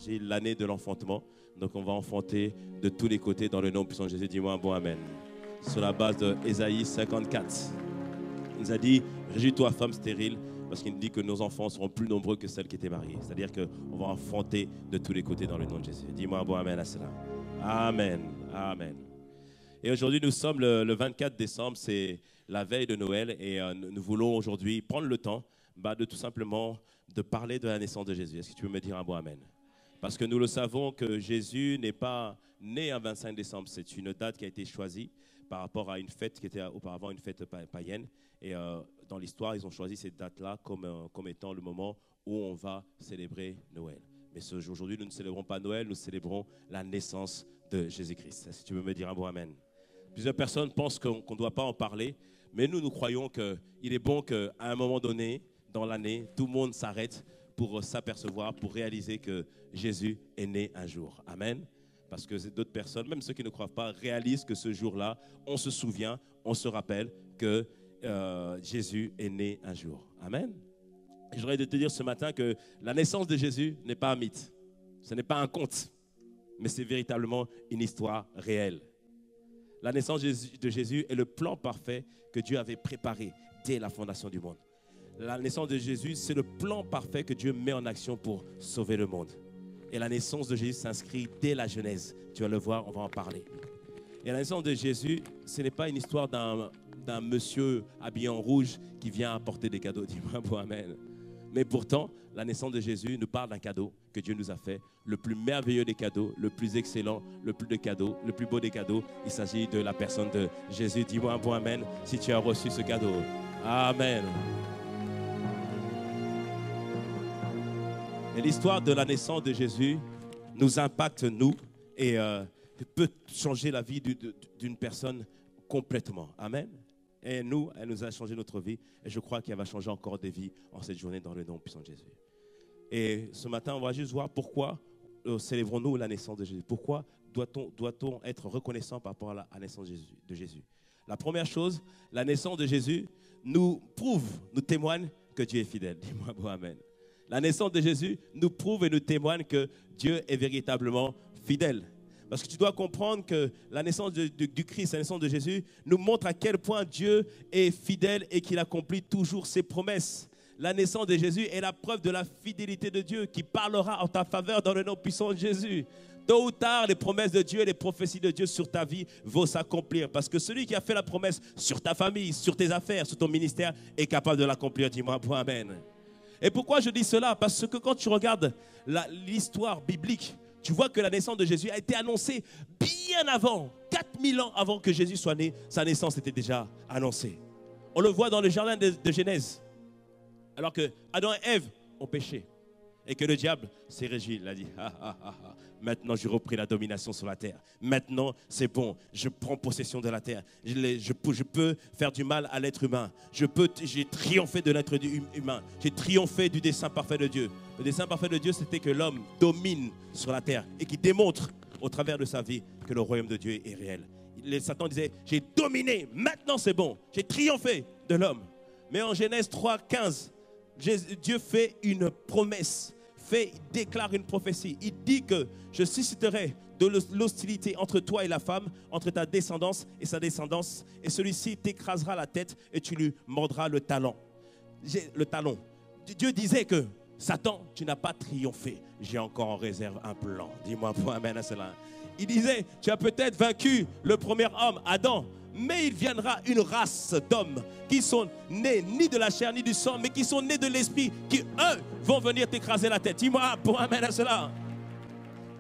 s'agit de l'année de l'enfantement. Donc on va enfanter de tous les côtés dans le nom puissant de Jésus. Dis-moi un bon amen. Sur la base de Ésaïe 54. Il nous a dit, réjouis-toi femme stérile, parce qu'il nous dit que nos enfants seront plus nombreux que celles qui étaient mariées. C'est-à-dire qu'on va enfanter de tous les côtés dans le nom de Jésus. Dis-moi un bon amen à cela. Amen. Amen. Et aujourd'hui, nous sommes le 24 décembre, c'est la veille de Noël. Et nous voulons aujourd'hui prendre le temps de tout simplement de parler de la naissance de Jésus. Est-ce que tu peux me dire un bon amen? Parce que nous le savons que Jésus n'est pas né un 25 décembre. C'est une date qui a été choisie par rapport à une fête qui était auparavant une fête païenne. Et dans l'histoire, ils ont choisi cette date-là comme étant le moment où on va célébrer Noël. Mais aujourd'hui, nous ne célébrons pas Noël, nous célébrons la naissance de Jésus-Christ. Est-ce que tu veux me dire un bon amen? Plusieurs personnes pensent qu'on ne doit pas en parler, mais nous croyons qu'il est bon qu'à un moment donné, dans l'année, tout le monde s'arrête pour s'apercevoir, pour réaliser que Jésus est né un jour. Amen. Parce que d'autres personnes, même ceux qui ne croient pas, réalisent que ce jour-là, on se souvient, on se rappelle que Jésus est né un jour. Amen. Et je voudrais te dire ce matin que la naissance de Jésus n'est pas un mythe. Ce n'est pas un conte, mais c'est véritablement une histoire réelle. La naissance de Jésus est le plan parfait que Dieu avait préparé dès la fondation du monde. La naissance de Jésus, c'est le plan parfait que Dieu met en action pour sauver le monde. Et la naissance de Jésus s'inscrit dès la Genèse. Tu vas le voir, on va en parler. Et la naissance de Jésus, ce n'est pas une histoire d'un monsieur habillé en rouge qui vient apporter des cadeaux. Dis-moi bon amen. Mais pourtant, la naissance de Jésus nous parle d'un cadeau que Dieu nous a fait, le plus merveilleux des cadeaux, le plus excellent, le plus beau des cadeaux. Il s'agit de la personne de Jésus. Dis-moi un bon amen si tu as reçu ce cadeau. Amen. Et l'histoire de la naissance de Jésus nous impacte, nous, et peut changer la vie d'une personne complètement. Amen. Et nous, elle nous a changé notre vie. Et je crois qu'elle va changer encore des vies en cette journée dans le nom puissant de Jésus. Et ce matin, on va juste voir pourquoi célébrons-nous la naissance de Jésus. Pourquoi doit-on être reconnaissant par rapport à la naissance de Jésus? La première chose, la naissance de Jésus nous témoigne que Dieu est fidèle. Dis-moi bon amen. La naissance de Jésus nous prouve et nous témoigne que Dieu est véritablement fidèle. Parce que tu dois comprendre que la naissance du Christ, la naissance de Jésus, nous montre à quel point Dieu est fidèle et qu'il accomplit toujours ses promesses. La naissance de Jésus est la preuve de la fidélité de Dieu qui parlera en ta faveur dans le nom puissant de Jésus. Tôt ou tard, les promesses de Dieu et les prophéties de Dieu sur ta vie vont s'accomplir. Parce que celui qui a fait la promesse sur ta famille, sur tes affaires, sur ton ministère, est capable de l'accomplir. Dis-moi bon amen. Et pourquoi je dis cela? Parce que quand tu regardes l'histoire biblique, tu vois que la naissance de Jésus a été annoncée bien avant, 4000 ans avant que Jésus soit né. Sa naissance était déjà annoncée. On le voit dans le jardin de Genèse. Alors que Adam et Ève ont péché. Et que le diable s'est réjoui. Il a dit, maintenant j'ai repris la domination sur la terre. Maintenant c'est bon, je prends possession de la terre. Je peux faire du mal à l'être humain. J'ai triomphé de l'être humain. J'ai triomphé du dessein parfait de Dieu. Le dessein parfait de Dieu, c'était que l'homme domine sur la terre et qu'il démontre au travers de sa vie que le royaume de Dieu est réel. Satan disait, j'ai dominé, maintenant c'est bon. J'ai triomphé de l'homme. Mais en Genèse 3:15, Dieu fait une promesse, déclare une prophétie. Il dit que je susciterai de l'hostilité entre toi et la femme, entre ta descendance et sa descendance, et celui-ci t'écrasera la tête et tu lui mordras le talon. Dieu disait que Satan, tu n'as pas triomphé. J'ai encore en réserve un plan. Dis-moi pour amen à cela. Il disait, tu as peut-être vaincu le premier homme, Adam, mais il viendra une race d'hommes qui sont nés ni de la chair ni du sang, mais qui sont nés de l'esprit, qui eux vont venir t'écraser la tête. Dis-moi pour amen à cela.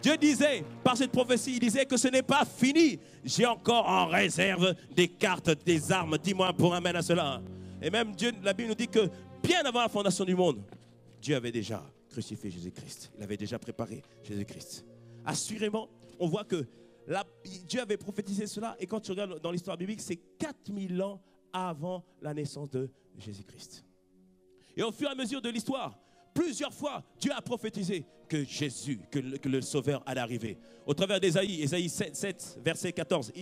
Dieu disait, par cette prophétie, il disait que ce n'est pas fini. J'ai encore en réserve des cartes, des armes. Dis-moi pour amen à cela. Et même Dieu, la Bible nous dit que bien avant la fondation du monde, Dieu avait déjà crucifié Jésus-Christ. Il avait déjà préparé Jésus-Christ. Assurément, on voit que Dieu avait prophétisé cela. Et quand tu regardes dans l'histoire biblique, c'est 4000 ans avant la naissance de Jésus-Christ. Et au fur et à mesure de l'histoire, plusieurs fois, Dieu a prophétisé que Jésus, que le Sauveur allait arriver. Au travers d'Ésaïe, Ésaïe 7, verset 14,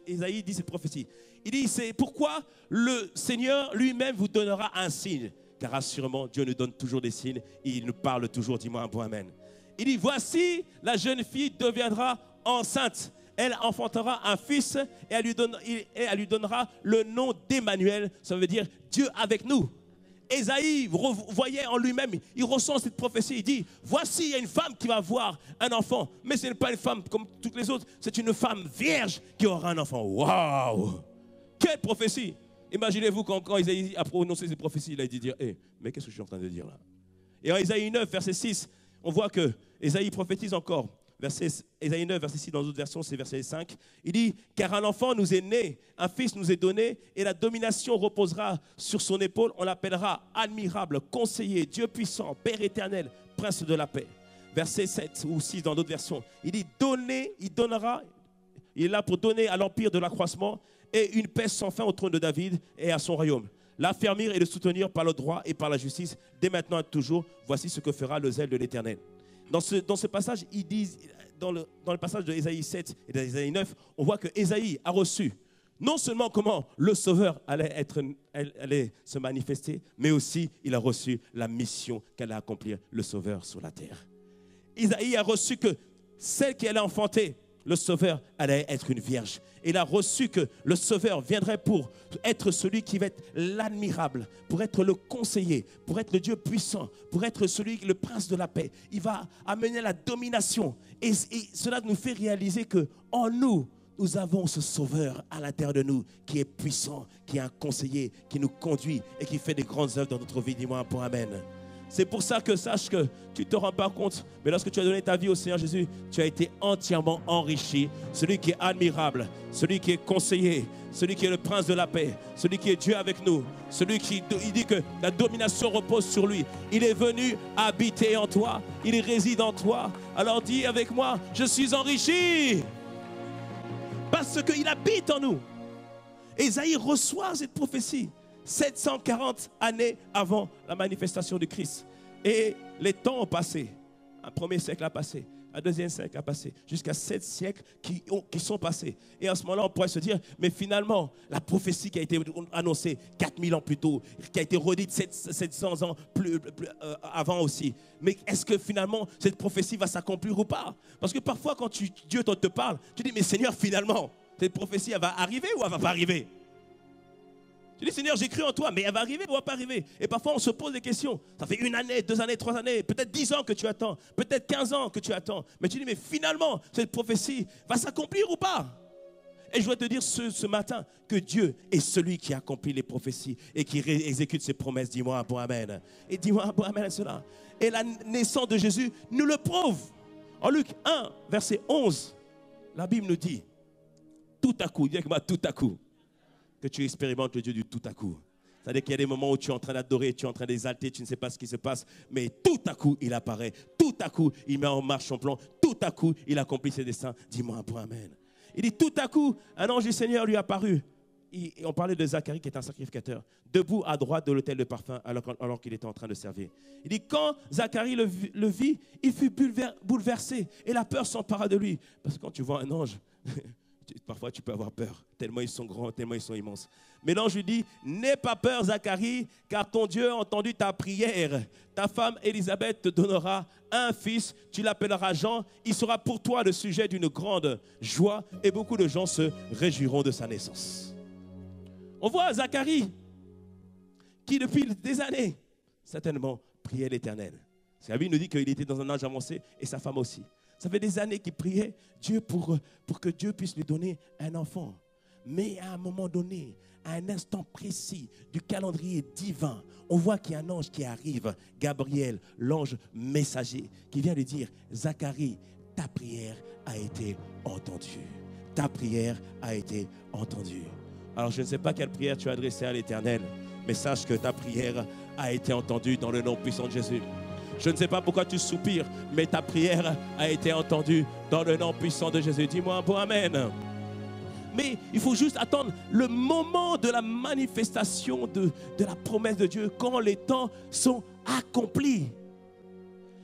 Ésaïe dit cette prophétie. Il dit, c'est pourquoi le Seigneur lui-même vous donnera un signe. Car assurément, Dieu nous donne toujours des signes et il nous parle toujours. Dis-moi un bon amen. Il dit, voici, la jeune fille deviendra enceinte. Elle enfantera un fils et elle lui donnera le nom d'Emmanuel. Ça veut dire Dieu avec nous. Ésaïe voyait en lui-même, il ressent cette prophétie, il dit, voici, il y a une femme qui va avoir un enfant, mais ce n'est pas une femme comme toutes les autres, c'est une femme vierge qui aura un enfant. Waouh! Quelle prophétie! Imaginez-vous quand Ésaïe a prononcé cette prophétie, il a dit dire, mais qu'est-ce que je suis en train de dire là? Et en Ésaïe 9, verset 6, on voit que Ésaïe prophétise encore. Ésaïe 9, verset 6, dans d'autres versions, c'est verset 5. Il dit, car un enfant nous est né, un fils nous est donné, et la domination reposera sur son épaule. On l'appellera admirable, conseiller, Dieu puissant, Père éternel, prince de la paix. Verset 7 ou 6 dans d'autres versions. Il dit, il donnera, il est là pour donner à l'empire de l'accroissement et une paix sans fin au trône de David et à son royaume. L'affermir et le soutenir par le droit et par la justice, dès maintenant et toujours. Voici ce que fera le zèle de l'Éternel. Dans ce passage, ils disent, dans le passage de Ésaïe 7 et d'Ésaïe 9, on voit que Ésaïe a reçu non seulement comment le Sauveur allait se manifester, mais aussi il a reçu la mission qu'allait accomplir le Sauveur sur la terre. Ésaïe a reçu que celle qui allait enfanter le Sauveur allait être une vierge. Il a reçu que le Sauveur viendrait pour être celui qui va être l'admirable, pour être le conseiller, pour être le Dieu puissant, pour être le prince de la paix. Il va amener la domination. Et cela nous fait réaliser qu'en nous, nous avons ce Sauveur à l'intérieur de nous qui est puissant, qui est un conseiller, qui nous conduit et qui fait des grandes œuvres dans notre vie. Dis-moi un point amen. C'est pour ça que sache que tu ne te rends pas compte, mais lorsque tu as donné ta vie au Seigneur Jésus, tu as été entièrement enrichi. Celui qui est admirable, celui qui est conseiller, celui qui est le prince de la paix, celui qui est Dieu avec nous, celui qui il dit que la domination repose sur lui. Il est venu habiter en toi, il réside en toi. Alors dis avec moi, je suis enrichi parce qu'il habite en nous. Ésaïe reçoit cette prophétie 740 années avant la manifestation de Christ. Et les temps ont passé. Un premier siècle a passé. Un deuxième siècle a passé. Jusqu'à 7 siècles qui sont passés. Et à ce moment-là, on pourrait se dire, mais finalement, la prophétie qui a été annoncée 4000 ans plus tôt, qui a été redite 700 ans avant aussi, mais est-ce que finalement, cette prophétie va s'accomplir ou pas? Parce que parfois, quand Dieu te parle, tu dis, mais Seigneur, finalement, cette prophétie, elle va arriver ou elle ne va pas arriver? Tu dis, Seigneur, j'ai cru en toi, mais elle va arriver ou elle ne va pas arriver? Et parfois, on se pose des questions. Ça fait 1 année, 2 années, 3 années, peut-être 10 ans que tu attends, peut-être 15 ans que tu attends. Mais tu dis, mais finalement, cette prophétie va s'accomplir ou pas? Et je voudrais te dire ce matin que Dieu est celui qui accomplit les prophéties et qui exécute ses promesses. Dis-moi un bon amen. Et dis-moi un bon amen à cela. Et la naissance de Jésus nous le prouve. En Luc 1, verset 11, la Bible nous dit, tout à coup, dis avec moi, tout à coup, que tu expérimentes le Dieu du tout à coup. C'est-à-dire qu'il y a des moments où tu es en train d'adorer, tu es en train d'exalter, tu ne sais pas ce qui se passe, mais tout à coup, il apparaît. Tout à coup, il met en marche son plan. Tout à coup, il accomplit ses desseins. Dis-moi un point amen. Il dit, tout à coup, un ange du Seigneur lui apparut. On parlait de Zacharie qui est un sacrificateur, debout à droite de l'autel de parfum alors qu'il était en train de servir. Il dit, quand Zacharie le vit, il fut bouleversé et la peur s'empara de lui. Parce que quand tu vois un ange, parfois tu peux avoir peur, tellement ils sont grands, tellement ils sont immenses. Mais l'ange lui dit, n'aie pas peur Zacharie, car ton Dieu a entendu ta prière. Ta femme Élisabeth te donnera un fils, tu l'appelleras Jean. Il sera pour toi le sujet d'une grande joie et beaucoup de gens se réjouiront de sa naissance. On voit Zacharie qui depuis des années, certainement, priait l'Éternel. La Bible nous dit qu'il était dans un âge avancé et sa femme aussi. Ça fait des années qu'il priait Dieu pour que Dieu puisse lui donner un enfant. Mais à un moment donné, à un instant précis du calendrier divin, on voit qu'il y a un ange qui arrive, Gabriel, l'ange messager, qui vient lui dire, Zacharie, ta prière a été entendue. Ta prière a été entendue. Alors je ne sais pas quelle prière tu as adressée à l'Éternel, mais sache que ta prière a été entendue dans le nom puissant de Jésus. Je ne sais pas pourquoi tu soupires, mais ta prière a été entendue dans le nom puissant de Jésus. Dis-moi un bon amen. Mais il faut juste attendre le moment de la manifestation de la promesse de Dieu, quand les temps sont accomplis.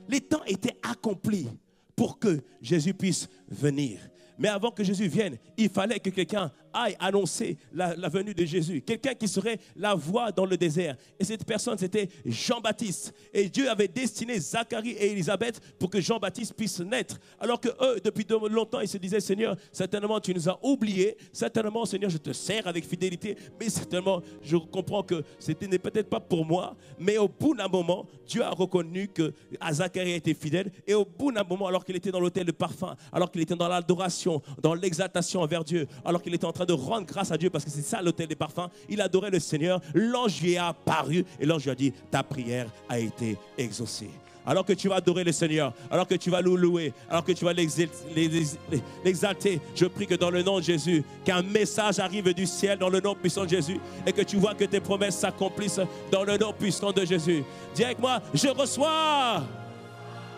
Les temps étaient accomplis pour que Jésus puisse venir. Mais avant que Jésus vienne, il fallait que quelqu'un aille annoncer la venue de Jésus. Quelqu'un qui serait la voix dans le désert. Et cette personne, c'était Jean-Baptiste. Et Dieu avait destiné Zacharie et Élisabeth pour que Jean-Baptiste puisse naître. Alors que eux, depuis longtemps, ils se disaient, Seigneur, certainement tu nous as oubliés. Certainement, Seigneur, je te sers avec fidélité. Mais certainement, je comprends que c'était peut-être pas pour moi. Mais au bout d'un moment, Dieu a reconnu que Zacharie était fidèle. Et au bout d'un moment, alors qu'il était dans l'autel de parfum, alors qu'il était dans l'adoration, dans l'exaltation envers Dieu, alors qu'il était en train de rendre grâce à Dieu, parce que c'est ça l'autel des parfums, il adorait le Seigneur. L'ange lui est apparu et l'ange lui a dit, ta prière a été exaucée. Alors que tu vas adorer le Seigneur, alors que tu vas le louer, alors que tu vas l'exalter, je prie que dans le nom de Jésus, qu'un message arrive du ciel dans le nom puissant de Jésus et que tu vois que tes promesses s'accomplissent dans le nom puissant de Jésus. Dis avec moi, je reçois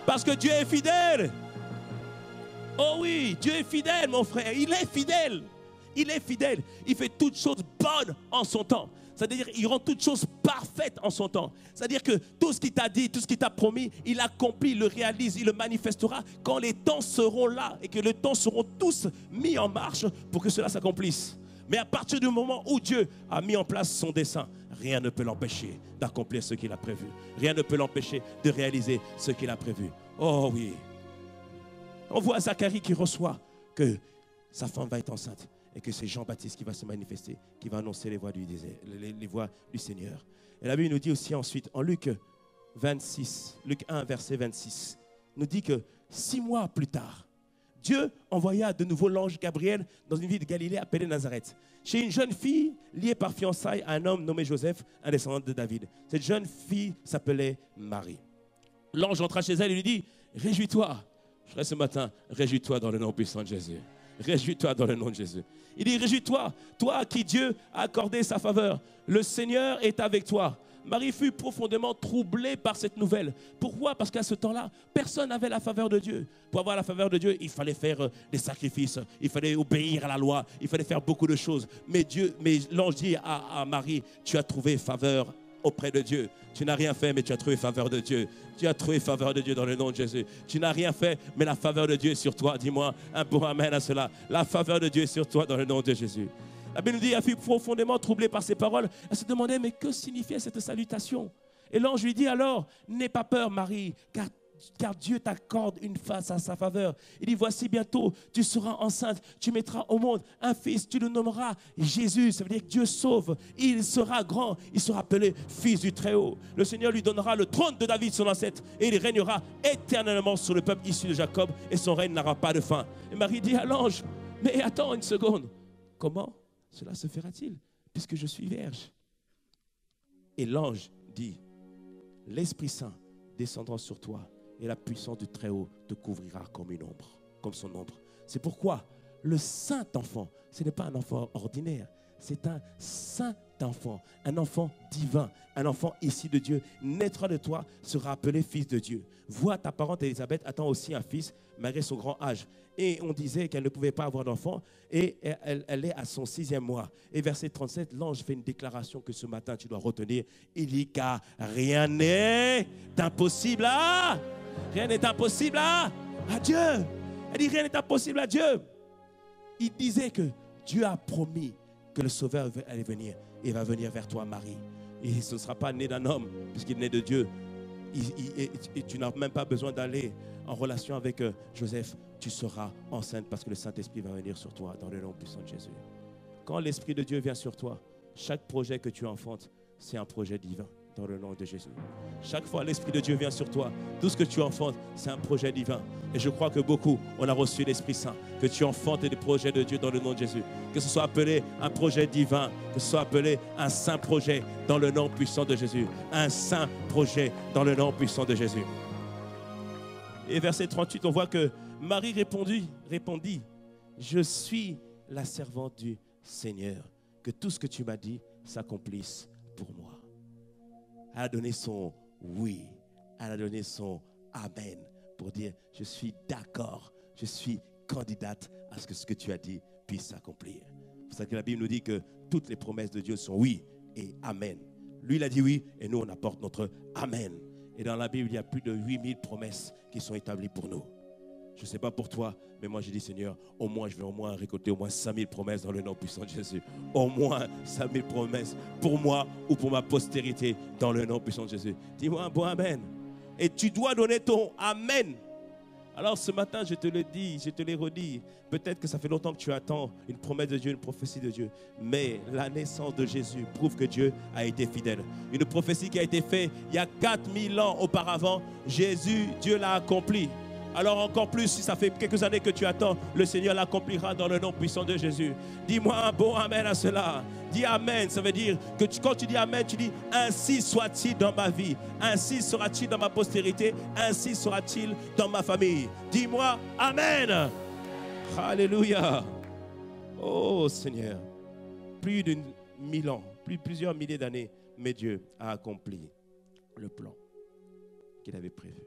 parce que Dieu est fidèle. Oh oui, Dieu est fidèle, mon frère, il est fidèle. Il est fidèle, il fait toutes choses bonnes en son temps. C'est-à-dire qu'il rend toutes choses parfaites en son temps. C'est-à-dire que tout ce qu'il t'a dit, tout ce qu'il t'a promis, il accomplit, il le réalise, il le manifestera quand les temps seront là et que les temps seront tous mis en marche pour que cela s'accomplisse. Mais à partir du moment où Dieu a mis en place son dessein, rien ne peut l'empêcher d'accomplir ce qu'il a prévu. Rien ne peut l'empêcher de réaliser ce qu'il a prévu. Oh oui. On voit Zacharie qui reçoit que sa femme va être enceinte. Et que c'est Jean-Baptiste qui va se manifester, qui va annoncer les voies du désert, les voies du Seigneur. Et la Bible nous dit aussi ensuite, en Luc 1, verset 26, nous dit que 6 mois plus tard, Dieu envoya de nouveau l'ange Gabriel dans une ville de Galilée appelée Nazareth, chez une jeune fille liée par fiançailles à un homme nommé Joseph, un descendant de David. Cette jeune fille s'appelait Marie. L'ange entra chez elle et lui dit, réjouis-toi. Je dirais ce matin, réjouis-toi dans le nom puissant de Jésus. Réjouis-toi dans le nom de Jésus. Il dit, réjouis-toi, toi à qui Dieu a accordé sa faveur. Le Seigneur est avec toi. Marie fut profondément troublée par cette nouvelle. Pourquoi? Parce qu'à ce temps-là, personne n'avait la faveur de Dieu. Pour avoir la faveur de Dieu, il fallait faire des sacrifices, il fallait obéir à la loi, il fallait faire beaucoup de choses. Mais l'ange dit à Marie, tu as trouvé faveur auprès de Dieu. Tu n'as rien fait, mais tu as trouvé faveur de Dieu. Tu as trouvé faveur de Dieu dans le nom de Jésus. Tu n'as rien fait, mais la faveur de Dieu est sur toi. Dis-moi un bon amen à cela. La faveur de Dieu est sur toi dans le nom de Jésus. La Bible nous dit, elle fut profondément troublée par ces paroles. Elle se demandait, mais que signifiait cette salutation? Et l'ange lui dit alors, n'aie pas peur Marie, car Dieu t'accorde une face à sa faveur. Il dit, voici bientôt, tu seras enceinte, tu mettras au monde un fils, tu le nommeras Jésus. Ça veut dire que Dieu sauve. Il sera grand, il sera appelé fils du Très-Haut. Le Seigneur lui donnera le trône de David, son ancêtre, et il régnera éternellement sur le peuple issu de Jacob, et son règne n'aura pas de fin. Et Marie dit à l'ange, mais attends une seconde, comment cela se fera-t-il, puisque je suis vierge? Et l'ange dit, l'Esprit Saint descendra sur toi, et la puissance du Très-Haut te couvrira comme une ombre, comme son ombre. C'est pourquoi le saint enfant, ce n'est pas un enfant ordinaire, c'est un saint enfant, un enfant divin, un enfant issu de Dieu, naîtra de toi, sera appelé fils de Dieu. Vois, ta parente Élisabeth attend aussi un fils, malgré son grand âge. Et on disait qu'elle ne pouvait pas avoir d'enfant, et elle est à son 6e mois. Et verset 37, l'ange fait une déclaration que ce matin tu dois retenir. Il dit car rien n'est impossible à... Rien n'est impossible à Dieu. Elle dit rien n'est impossible à Dieu. Il disait que Dieu a promis que le Sauveur allait venir. Et va venir vers toi, Marie. Et ce ne sera pas né d'un homme, puisqu'il est né de Dieu. Et tu n'as même pas besoin d'aller en relation avec Joseph. Tu seras enceinte parce que le Saint-Esprit va venir sur toi dans le nom puissant de Jésus. Quand l'Esprit de Dieu vient sur toi, chaque projet que tu enfantes, c'est un projet divin. Dans le nom de Jésus. Chaque fois l'Esprit de Dieu vient sur toi, tout ce que tu enfantes, c'est un projet divin. Et je crois que beaucoup, on a reçu l'Esprit Saint, que tu enfantes des projets de Dieu dans le nom de Jésus. Que ce soit appelé un projet divin, que ce soit appelé un saint projet dans le nom puissant de Jésus. Un saint projet dans le nom puissant de Jésus. Et verset 38, on voit que Marie répondit, je suis la servante du Seigneur. Que tout ce que tu m'as dit s'accomplisse pour moi. Elle a donné son oui, elle a donné son amen pour dire je suis d'accord, je suis candidate à ce que tu as dit puisse s'accomplir. C'est pour ça que la Bible nous dit que toutes les promesses de Dieu sont oui et amen. Lui, il a dit oui et nous, on apporte notre amen. Et dans la Bible, il y a plus de 8000 promesses qui sont établies pour nous. Je ne sais pas pour toi, mais moi, j'ai dit, Seigneur, au moins, je vais au moins récolter au moins 5000 promesses dans le nom puissant de Jésus. Au moins 5000 promesses pour moi ou pour ma postérité dans le nom puissant de Jésus. Dis-moi un bon Amen. Et tu dois donner ton Amen. Alors ce matin, je te le dis, je te l'ai redit. Peut-être que ça fait longtemps que tu attends une promesse de Dieu, une prophétie de Dieu. Mais la naissance de Jésus prouve que Dieu a été fidèle. Une prophétie qui a été faite il y a 4000 ans auparavant. Jésus, Dieu l'a accompli. Alors encore plus, si ça fait quelques années que tu attends, le Seigneur l'accomplira dans le nom puissant de Jésus. Dis-moi un bon Amen à cela. Dis Amen, ça veut dire que quand tu dis Amen, tu dis ainsi soit-il dans ma vie, ainsi sera-t-il dans ma postérité, ainsi sera-t-il dans ma famille. Dis-moi Amen. Alléluia. Oh Seigneur, plus de 1000 ans, plusieurs milliers d'années, mais Dieu a accompli le plan qu'il avait prévu.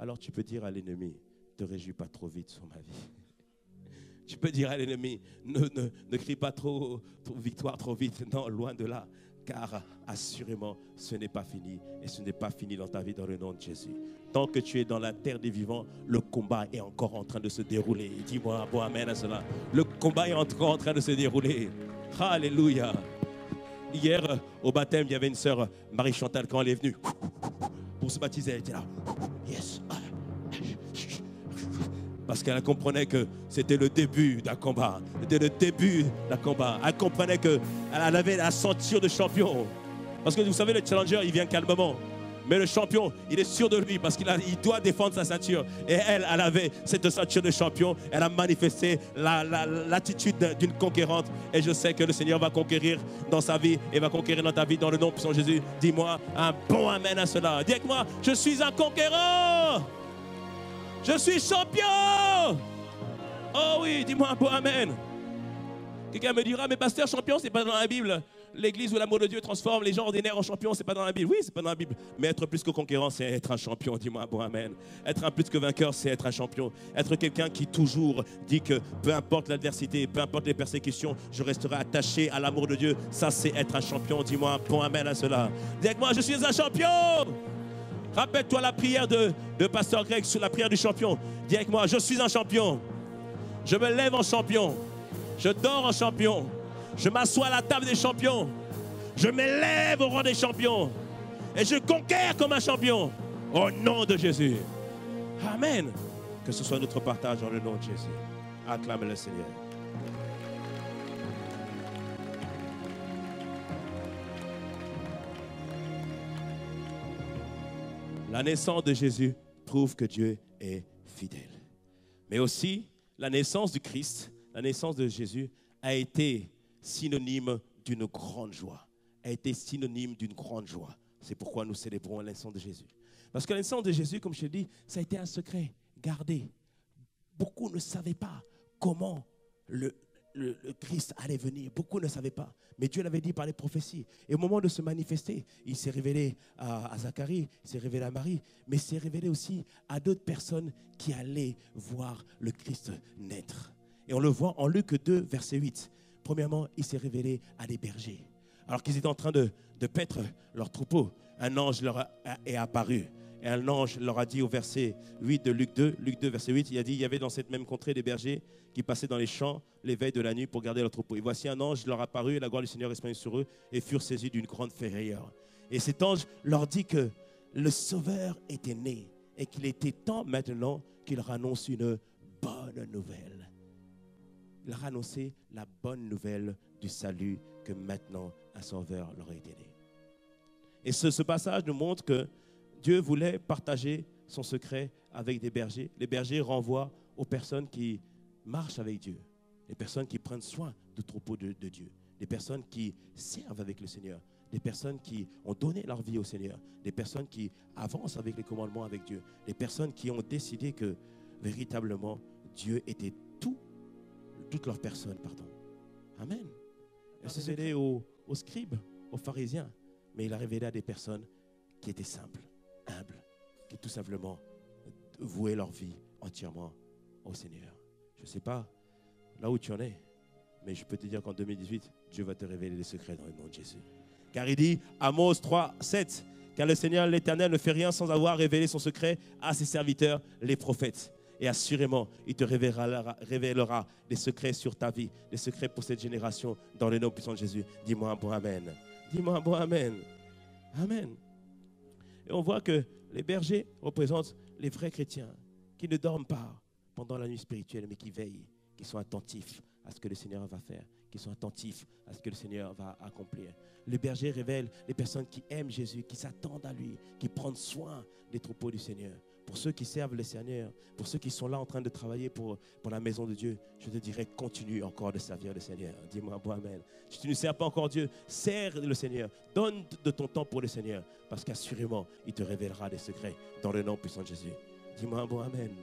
Alors tu peux dire à l'ennemi, ne te réjouis pas trop vite sur ma vie. Tu peux dire à l'ennemi, ne crie pas trop victoire trop vite. Non, loin de là. Car assurément, ce n'est pas fini. Et ce n'est pas fini dans ta vie dans le nom de Jésus. Tant que tu es dans la terre des vivants, le combat est encore en train de se dérouler. Dis-moi, bon amen à cela. Le combat est encore en train de se dérouler. Alléluia. Hier, au baptême, il y avait une sœur, Marie-Chantal, quand elle est venue pour se baptiser, elle était là. Yes. Parce qu'elle comprenait que c'était le début d'un combat. C'était le début d'un combat. Elle comprenait qu'elle avait la ceinture de champion. Parce que vous savez, le challenger, il vient calmement. Mais le champion, il est sûr de lui parce qu'il doit défendre sa ceinture. Et elle avait cette ceinture de champion. Elle a manifesté l'attitude d'une conquérante. Et je sais que le Seigneur va conquérir dans sa vie et va conquérir dans ta vie dans le nom de Jésus. Dis-moi un bon amen à cela. Dis avec moi, je suis un conquérant. Je suis champion. Oh oui, dis-moi un bon amen. Quelqu'un me dira, mais pasteur, champion, c'est pas dans la Bible. L'église où l'amour de Dieu transforme les gens ordinaires en champions, c'est pas dans la Bible. Oui, c'est pas dans la Bible. Mais être plus que conquérant, c'est être un champion. Dis-moi un bon amen. Être un plus que vainqueur, c'est être un champion. Être quelqu'un qui toujours dit que peu importe l'adversité, peu importe les persécutions, je resterai attaché à l'amour de Dieu. Ça, c'est être un champion. Dis-moi un bon amen à cela. Dis avec moi, je suis un champion. Rappelle-toi la prière de Pasteur Greg sur la prière du champion. Dis avec moi, je suis un champion. Je me lève en champion. Je dors en champion. Je m'assois à la table des champions. Je m'élève au rang des champions. Et je conquiers comme un champion. Au nom de Jésus. Amen. Que ce soit notre partage dans le nom de Jésus. Acclame le Seigneur. La naissance de Jésus prouve que Dieu est fidèle. Mais aussi, la naissance du Christ, la naissance de Jésus a été synonyme d'une grande joie. A été synonyme d'une grande joie. C'est pourquoi nous célébrons la naissance de Jésus. Parce que la naissance de Jésus, comme je l'ai dit, ça a été un secret gardé. Beaucoup ne savaient pas comment le Christ allait venir. Beaucoup ne savaient pas. Mais Dieu l'avait dit par les prophéties. Et au moment de se manifester, il s'est révélé à Zacharie, il s'est révélé à Marie, mais il s'est révélé aussi à d'autres personnes qui allaient voir le Christ naître. Et on le voit en Luc 2, verset 8. Premièrement, il s'est révélé à des bergers. Alors qu'ils étaient en train de paître leur troupeau, un ange leur est apparu. Et un ange leur a dit au verset 8 de Luc 2, verset 8, il a dit, il y avait dans cette même contrée des bergers qui passaient dans les champs les veilles de la nuit pour garder leur troupeau. Et voici un ange leur apparut, et la gloire du Seigneur resplendit sur eux, et furent saisis d'une grande frayeur. Et cet ange leur dit que le Sauveur était né, et qu'il était temps maintenant qu'il leur annonce une bonne nouvelle. Il leur a annoncé la bonne nouvelle du salut, que maintenant un Sauveur leur était né. Et ce passage nous montre que Dieu voulait partager son secret avec des bergers. Les bergers renvoient aux personnes qui marchent avec Dieu, les personnes qui prennent soin du troupeau de Dieu, les personnes qui servent avec le Seigneur, des personnes qui ont donné leur vie au Seigneur, des personnes qui avancent avec les commandements avec Dieu, des personnes qui ont décidé que véritablement Dieu était toute leur personne. Amen. Il s'est révélé aux scribes, aux pharisiens, mais il a révélé à des personnes qui étaient simples, humbles, qui tout simplement vouaient leur vie entièrement au Seigneur. Je ne sais pas là où tu en es, mais je peux te dire qu'en 2018, Dieu va te révéler les secrets dans le nom de Jésus. Car il dit, Amos 3, 7, car le Seigneur l'Éternel ne fait rien sans avoir révélé son secret à ses serviteurs, les prophètes. Et assurément, il te révélera des secrets sur ta vie, des secrets pour cette génération, dans le nom puissant de Jésus. Dis-moi un bon amen. Dis-moi un bon amen. Amen. Et on voit que les bergers représentent les vrais chrétiens qui ne dorment pas pendant la nuit spirituelle, mais qui veillent, qui sont attentifs à ce que le Seigneur va faire, qui sont attentifs à ce que le Seigneur va accomplir. Les bergers révèlent les personnes qui aiment Jésus, qui s'attendent à lui, qui prennent soin des troupeaux du Seigneur. Pour ceux qui servent le Seigneur, pour ceux qui sont là en train de travailler pour la maison de Dieu, je te dirais, continue encore de servir le Seigneur. Dis-moi bon amen. Si tu ne sers pas encore Dieu, sers le Seigneur. Donne de ton temps pour le Seigneur, parce qu'assurément, il te révélera des secrets dans le nom puissant de Jésus. Dis-moi un bon amen.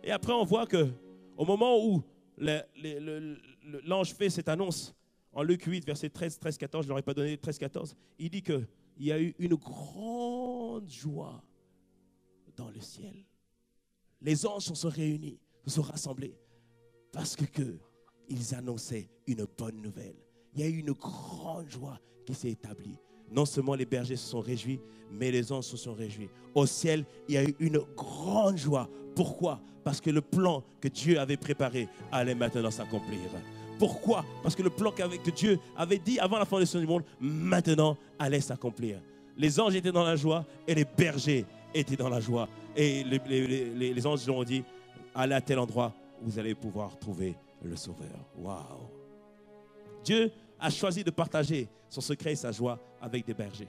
Et après, on voit que au moment où l'ange fait cette annonce, en Luc 8, verset 13-14, je ne leur ai pas donné 13-14, il dit qu'il y a eu une grande joie dans le ciel. Les anges se sont réunis, se sont rassemblés, parce qu'ils annonçaient une bonne nouvelle. Il y a eu une grande joie qui s'est établie. Non seulement les bergers se sont réjouis, mais les anges se sont réjouis. Au ciel, il y a eu une grande joie. Pourquoi? Parce que le plan que Dieu avait préparé allait maintenant s'accomplir. Pourquoi? Parce que le plan que Dieu avait dit avant la fondation du monde, maintenant allait s'accomplir. Les anges étaient dans la joie et les bergers étaient dans la joie. Et les anges leur ont dit, allez à tel endroit, vous allez pouvoir trouver le Sauveur. Waouh! Dieu a choisi de partager son secret et sa joie avec des bergers.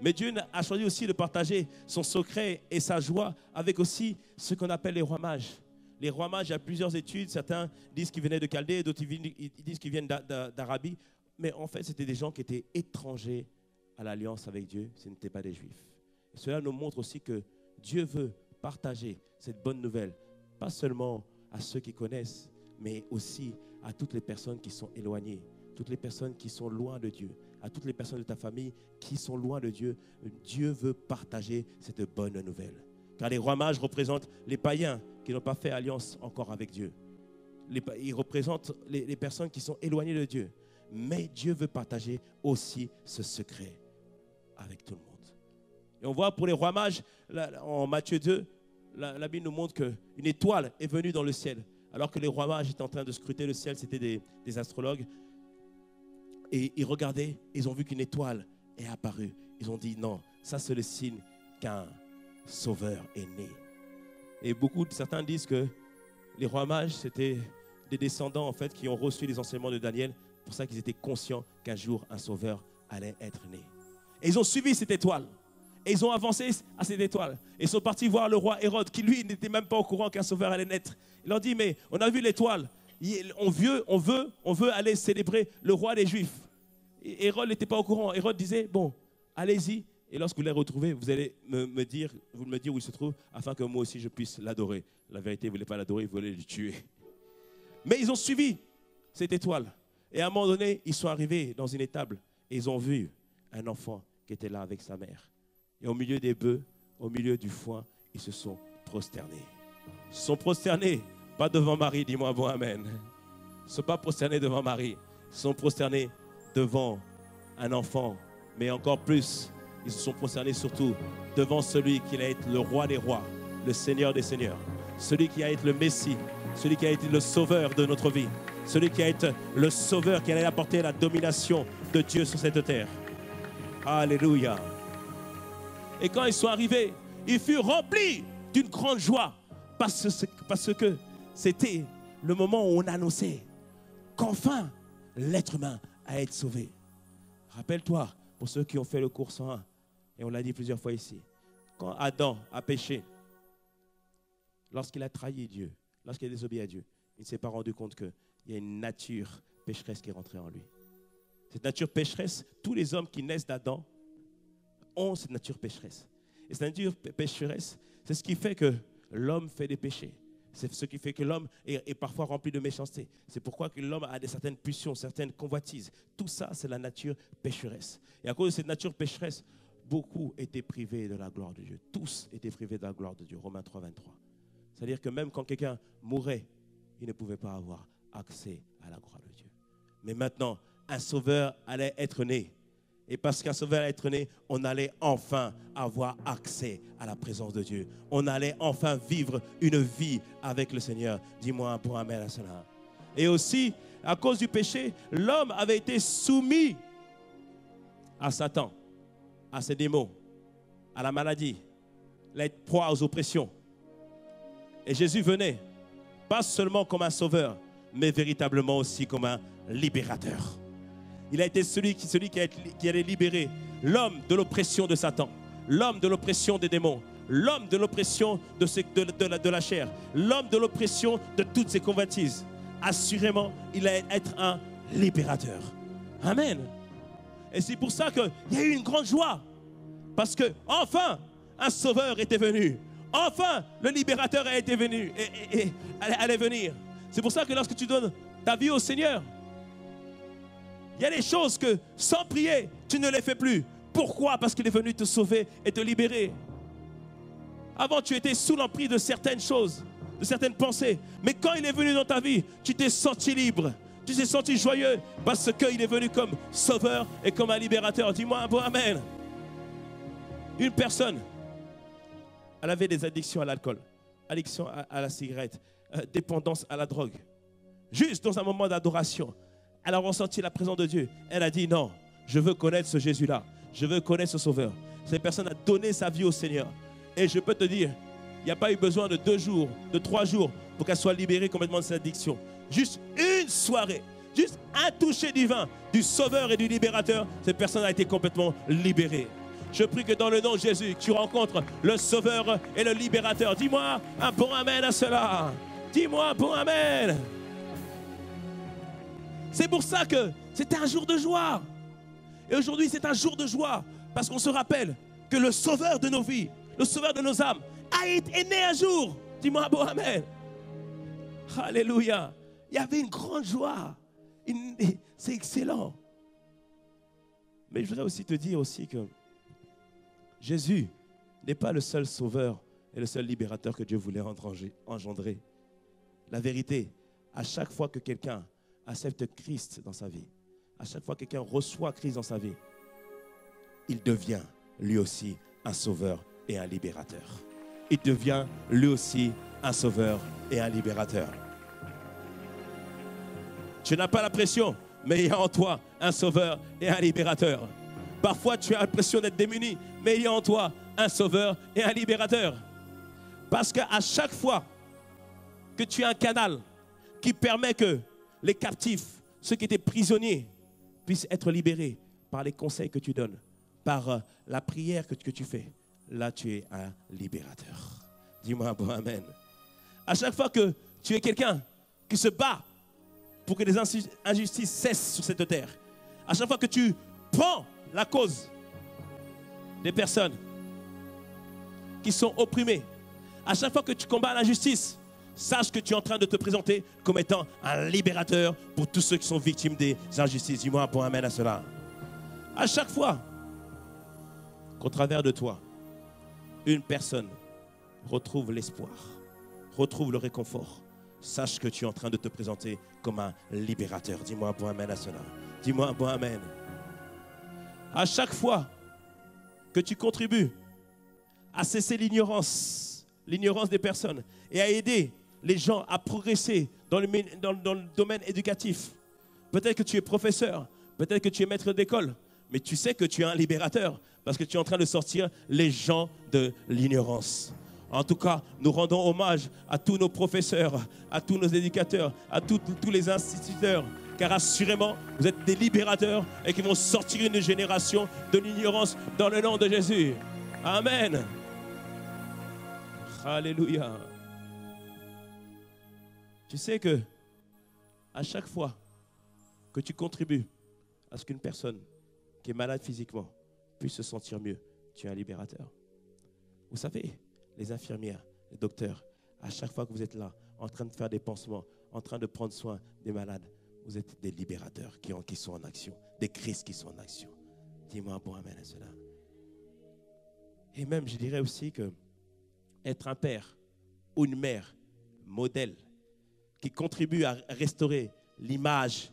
Mais Dieu a choisi aussi de partager son secret et sa joie avec aussi ce qu'on appelle les rois mages. Les rois mages, il y a plusieurs études. Certains disent qu'ils venaient de Chaldée, d'autres disent qu'ils viennent d'Arabie. Mais en fait, c'était des gens qui étaient étrangers à l'alliance avec Dieu. Ce n'étaient pas des Juifs. Et cela nous montre aussi que Dieu veut partager cette bonne nouvelle, pas seulement à ceux qui connaissent, mais aussi à toutes les personnes qui sont éloignées, toutes les personnes qui sont loin de Dieu, à toutes les personnes de ta famille qui sont loin de Dieu. Dieu veut partager cette bonne nouvelle. Car les rois mages représentent les païens qui n'ont pas fait alliance encore avec Dieu. Ils représentent les personnes qui sont éloignées de Dieu. Mais Dieu veut partager aussi ce secret avec tout le monde. Et on voit pour les rois mages, en Matthieu 2, la Bible nous montre qu'une étoile est venue dans le ciel. Alors que les rois mages étaient en train de scruter le ciel, c'était des astrologues. Et ils regardaient, ils ont vu qu'une étoile est apparue. Ils ont dit non, ça c'est le signe qu'un sauveur est né. Et certains disent que les rois mages, c'était des descendants en fait qui ont reçu les enseignements de Daniel. C'est pour ça qu'ils étaient conscients qu'un jour un sauveur allait être né. Et ils ont suivi cette étoile. Et ils ont avancé à cette étoile. Et ils sont partis voir le roi Hérode, qui lui n'était même pas au courant qu'un sauveur allait naître. Il leur dit, mais on a vu l'étoile. On veut aller célébrer le roi des Juifs. Et Hérode n'était pas au courant. Hérode disait, bon, allez-y. Et lorsque vous les retrouvez, vous allez me dire où il se trouve, afin que moi aussi je puisse l'adorer. La vérité, vous ne voulez pas l'adorer, vous voulez le tuer. Mais ils ont suivi cette étoile. Et à un moment donné, ils sont arrivés dans une étable. Et ils ont vu un enfant qui était là avec sa mère. Et au milieu des bœufs, au milieu du foin, ils se sont prosternés. Ils se sont prosternés, pas devant Marie, dis-moi bon amen. Ils ne sont pas prosternés devant Marie. Ils se sont prosternés devant un enfant. Mais encore plus, ils se sont prosternés surtout devant celui qui allait être le roi des rois, le Seigneur des seigneurs. Celui qui allait être le Messie, celui qui a été le sauveur de notre vie. Celui qui a été le sauveur qui allait apporter la domination de Dieu sur cette terre. Alléluia. Et quand ils sont arrivés, ils furent remplis d'une grande joie parce que c'était le moment où on annonçait qu'enfin l'être humain allait être sauvé. Rappelle-toi, pour ceux qui ont fait le cours 101, et on l'a dit plusieurs fois ici, quand Adam a péché, lorsqu'il a trahi Dieu, lorsqu'il a désobéi à Dieu, il ne s'est pas rendu compte qu'il y a une nature pécheresse qui est rentrée en lui. Cette nature pécheresse, tous les hommes qui naissent d'Adam ont cette nature pécheresse. Et cette nature pécheresse, c'est ce qui fait que l'homme fait des péchés. C'est ce qui fait que l'homme est parfois rempli de méchanceté. C'est pourquoi que l'homme a certaines pulsions, certaines convoitises. Tout ça, c'est la nature pécheresse. Et à cause de cette nature pécheresse, beaucoup étaient privés de la gloire de Dieu. Tous étaient privés de la gloire de Dieu. Romains 3, 23. C'est-à-dire que même quand quelqu'un mourait, il ne pouvait pas avoir accès à la gloire de Dieu. Mais maintenant, un sauveur allait être né. Et parce qu'un sauveur allait être né, on allait enfin avoir accès à la présence de Dieu. On allait enfin vivre une vie avec le Seigneur. Dis-moi un bon amen à cela. Et aussi, à cause du péché, l'homme avait été soumis à Satan, à ses démons, à la maladie, l'être proie aux oppressions. Et Jésus venait, pas seulement comme un sauveur, mais véritablement aussi comme un libérateur. Il a été celui qui allait libérer l'homme de l'oppression de Satan, l'homme de l'oppression des démons, l'homme de l'oppression de la chair, l'homme de l'oppression de toutes ses convoitises. Assurément, il allait être un libérateur. Amen. Et c'est pour ça qu'il y a eu une grande joie. Parce que enfin, un sauveur était venu. Enfin, le libérateur a été venu et allait venir. C'est pour ça que lorsque tu donnes ta vie au Seigneur, il y a des choses que sans prier, tu ne les fais plus. Pourquoi? Parce qu'il est venu te sauver et te libérer. Avant, tu étais sous l'emprise de certaines choses, de certaines pensées. Mais quand il est venu dans ta vie, tu t'es senti libre. Tu t'es senti joyeux parce qu'il est venu comme sauveur et comme un libérateur. Dis-moi un bon amen. Une personne, elle avait des addictions à l'alcool, addiction à la cigarette, dépendance à la drogue. Juste dans un moment d'adoration, elle a ressenti la présence de Dieu. Elle a dit non, je veux connaître ce Jésus-là. Je veux connaître ce Sauveur. Cette personne a donné sa vie au Seigneur. Et je peux te dire, il n'y a pas eu besoin de 2 jours, de 3 jours pour qu'elle soit libérée complètement de cette addiction. Juste une soirée, juste un toucher divin du Sauveur et du Libérateur, cette personne a été complètement libérée. Je prie que dans le nom de Jésus, tu rencontres le Sauveur et le Libérateur. Dis-moi un bon amen à cela. Dis-moi un bon amen. C'est pour ça que c'était un jour de joie. Et aujourd'hui, c'est un jour de joie. Parce qu'on se rappelle que le Sauveur de nos vies, le Sauveur de nos âmes, est né un jour. Dis-moi un bon amen. Alléluia. Il y avait une grande joie. C'est excellent. Mais je voudrais aussi te dire aussi que Jésus n'est pas le seul Sauveur et le seul libérateur que Dieu voulait engendrer. La vérité, à chaque fois que quelqu'un accepte Christ dans sa vie, à chaque fois que quelqu'un reçoit Christ dans sa vie, il devient lui aussi un sauveur et un libérateur. Il devient lui aussi un sauveur et un libérateur. Tu n'as pas la pression, mais il y a en toi un sauveur et un libérateur. Parfois tu as l'impression d'être démuni, mais il y a en toi un sauveur et un libérateur. Parce qu'à chaque fois que tu as un canal qui permet que les captifs, ceux qui étaient prisonniers, puissent être libérés par les conseils que tu donnes, par la prière que tu fais, là tu es un libérateur. Dis-moi un bon amen. À chaque fois que tu es quelqu'un qui se bat pour que les injustices cessent sur cette terre, à chaque fois que tu prends la cause des personnes qui sont opprimées, à chaque fois que tu combats l'injustice, sache que tu es en train de te présenter comme étant un libérateur pour tous ceux qui sont victimes des injustices. Dis-moi un bon amen à cela. À chaque fois qu'au travers de toi, une personne retrouve l'espoir, retrouve le réconfort, sache que tu es en train de te présenter comme un libérateur. Dis-moi un bon amen à cela. Dis-moi un bon amen. À chaque fois que tu contribues à cesser l'ignorance des personnes et à aider les gens à progresser dans le domaine éducatif. Peut-être que tu es professeur, peut-être que tu es maître d'école, mais tu sais que tu es un libérateur parce que tu es en train de sortir les gens de l'ignorance. En tout cas, nous rendons hommage à tous nos professeurs, à tous nos éducateurs, à tous les instituteurs, car assurément, vous êtes des libérateurs et qui vont sortir une génération de l'ignorance dans le nom de Jésus. Amen. Alléluia. Tu sais que à chaque fois que tu contribues à ce qu'une personne qui est malade physiquement puisse se sentir mieux, tu es un libérateur. Vous savez, les infirmières, les docteurs, à chaque fois que vous êtes là, en train de faire des pansements, en train de prendre soin des malades, vous êtes des libérateurs qui sont en action, des Christ qui sont en action. Dis-moi un bon amen à cela. Et même, je dirais aussi que être un père ou une mère modèle qui contribue à restaurer l'image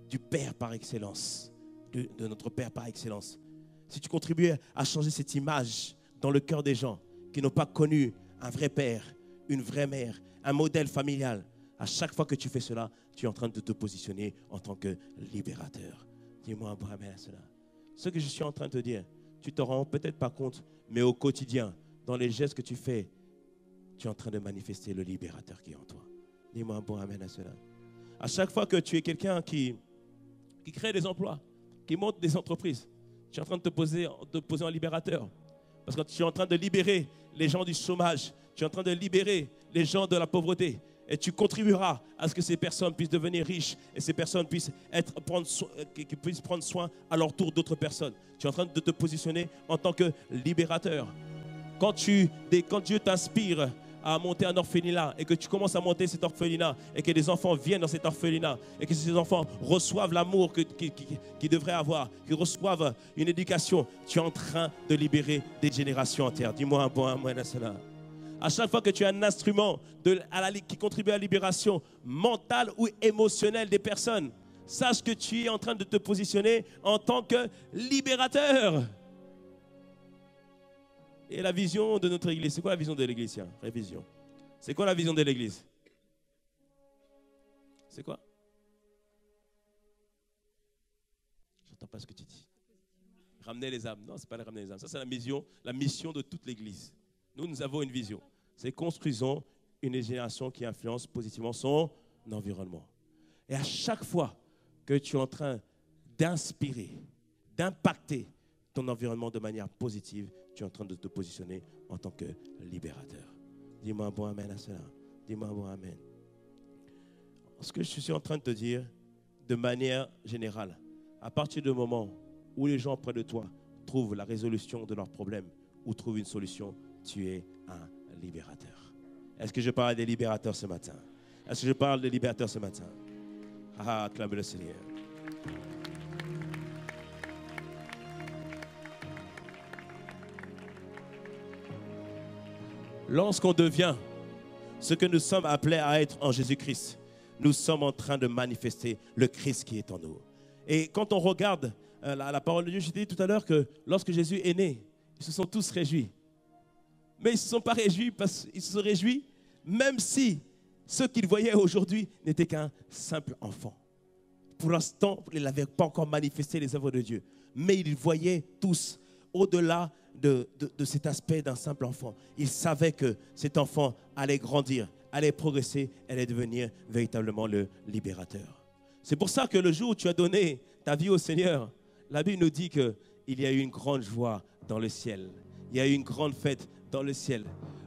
du Père par excellence, de notre Père par excellence. Si tu contribues à changer cette image dans le cœur des gens qui n'ont pas connu un vrai père, une vraie mère, un modèle familial, à chaque fois que tu fais cela, tu es en train de te positionner en tant que libérateur. Dis-moi un bon amen à cela. Ce que je suis en train de te dire, tu ne te rends peut-être pas compte, mais au quotidien, dans les gestes que tu fais, tu es en train de manifester le libérateur qui est en toi. Dis-moi un bon amen à cela. À chaque fois que tu es quelqu'un qui crée des emplois, qui monte des entreprises, tu es en train de te poser en libérateur. Parce que tu es en train de libérer les gens du chômage, tu es en train de libérer les gens de la pauvreté. Et tu contribueras à ce que ces personnes puissent devenir riches et ces personnes puissent prendre soin à leur tour d'autres personnes. Tu es en train de te positionner en tant que libérateur. Quand Dieu t'inspire à monter un orphelinat et que tu commences à monter cet orphelinat et que des enfants viennent dans cet orphelinat et que ces enfants reçoivent l'amour qu'ils devraient avoir, qu'ils reçoivent une éducation, tu es en train de libérer des générations entières. Dis-moi un bon amen à cela. À chaque fois que tu as un instrument qui contribue à la libération mentale ou émotionnelle des personnes, sache que tu es en train de te positionner en tant que libérateur. Et la vision de notre église, c'est quoi la vision de l'église? Révision. C'est quoi la vision de l'église? C'est quoi? Je n'entends pas ce que tu dis. Ramener les âmes. Non, ce n'est pas ramener les âmes. Ça, c'est la mission de toute l'église. Nous avons une vision. C'est construisons une génération qui influence positivement son environnement. Et à chaque fois que tu es en train d'inspirer, d'impacter ton environnement de manière positive, tu es en train de te positionner en tant que libérateur. Dis-moi un bon amen à cela. Dis-moi un bon amen. Ce que je suis en train de te dire, de manière générale, à partir du moment où les gens près de toi trouvent la résolution de leurs problèmes ou trouvent une solution, tu es un libérateur. Est-ce que je parle des libérateurs ce matin? Est-ce que je parle des libérateurs ce matin? Ah, acclame le Seigneur. Lorsqu'on devient ce que nous sommes appelés à être en Jésus-Christ, nous sommes en train de manifester le Christ qui est en nous. Et quand on regarde la parole de Dieu, je t'ai dit tout à l'heure que lorsque Jésus est né, ils se sont tous réjouis. Mais ils ne se sont pas réjouis parce qu'ils se sont réjouis même si ceux qu'ils voyaient aujourd'hui n'étaient qu'un simple enfant. Pour l'instant, ils n'avaient pas encore manifesté les œuvres de Dieu. Mais ils voyaient tous au-delà de cet aspect d'un simple enfant. Ils savaient que cet enfant allait grandir, allait progresser, allait devenir véritablement le libérateur. C'est pour ça que le jour où tu as donné ta vie au Seigneur, la Bible nous dit qu'il y a eu une grande joie dans le ciel. Il y a eu une grande fête dans le ciel.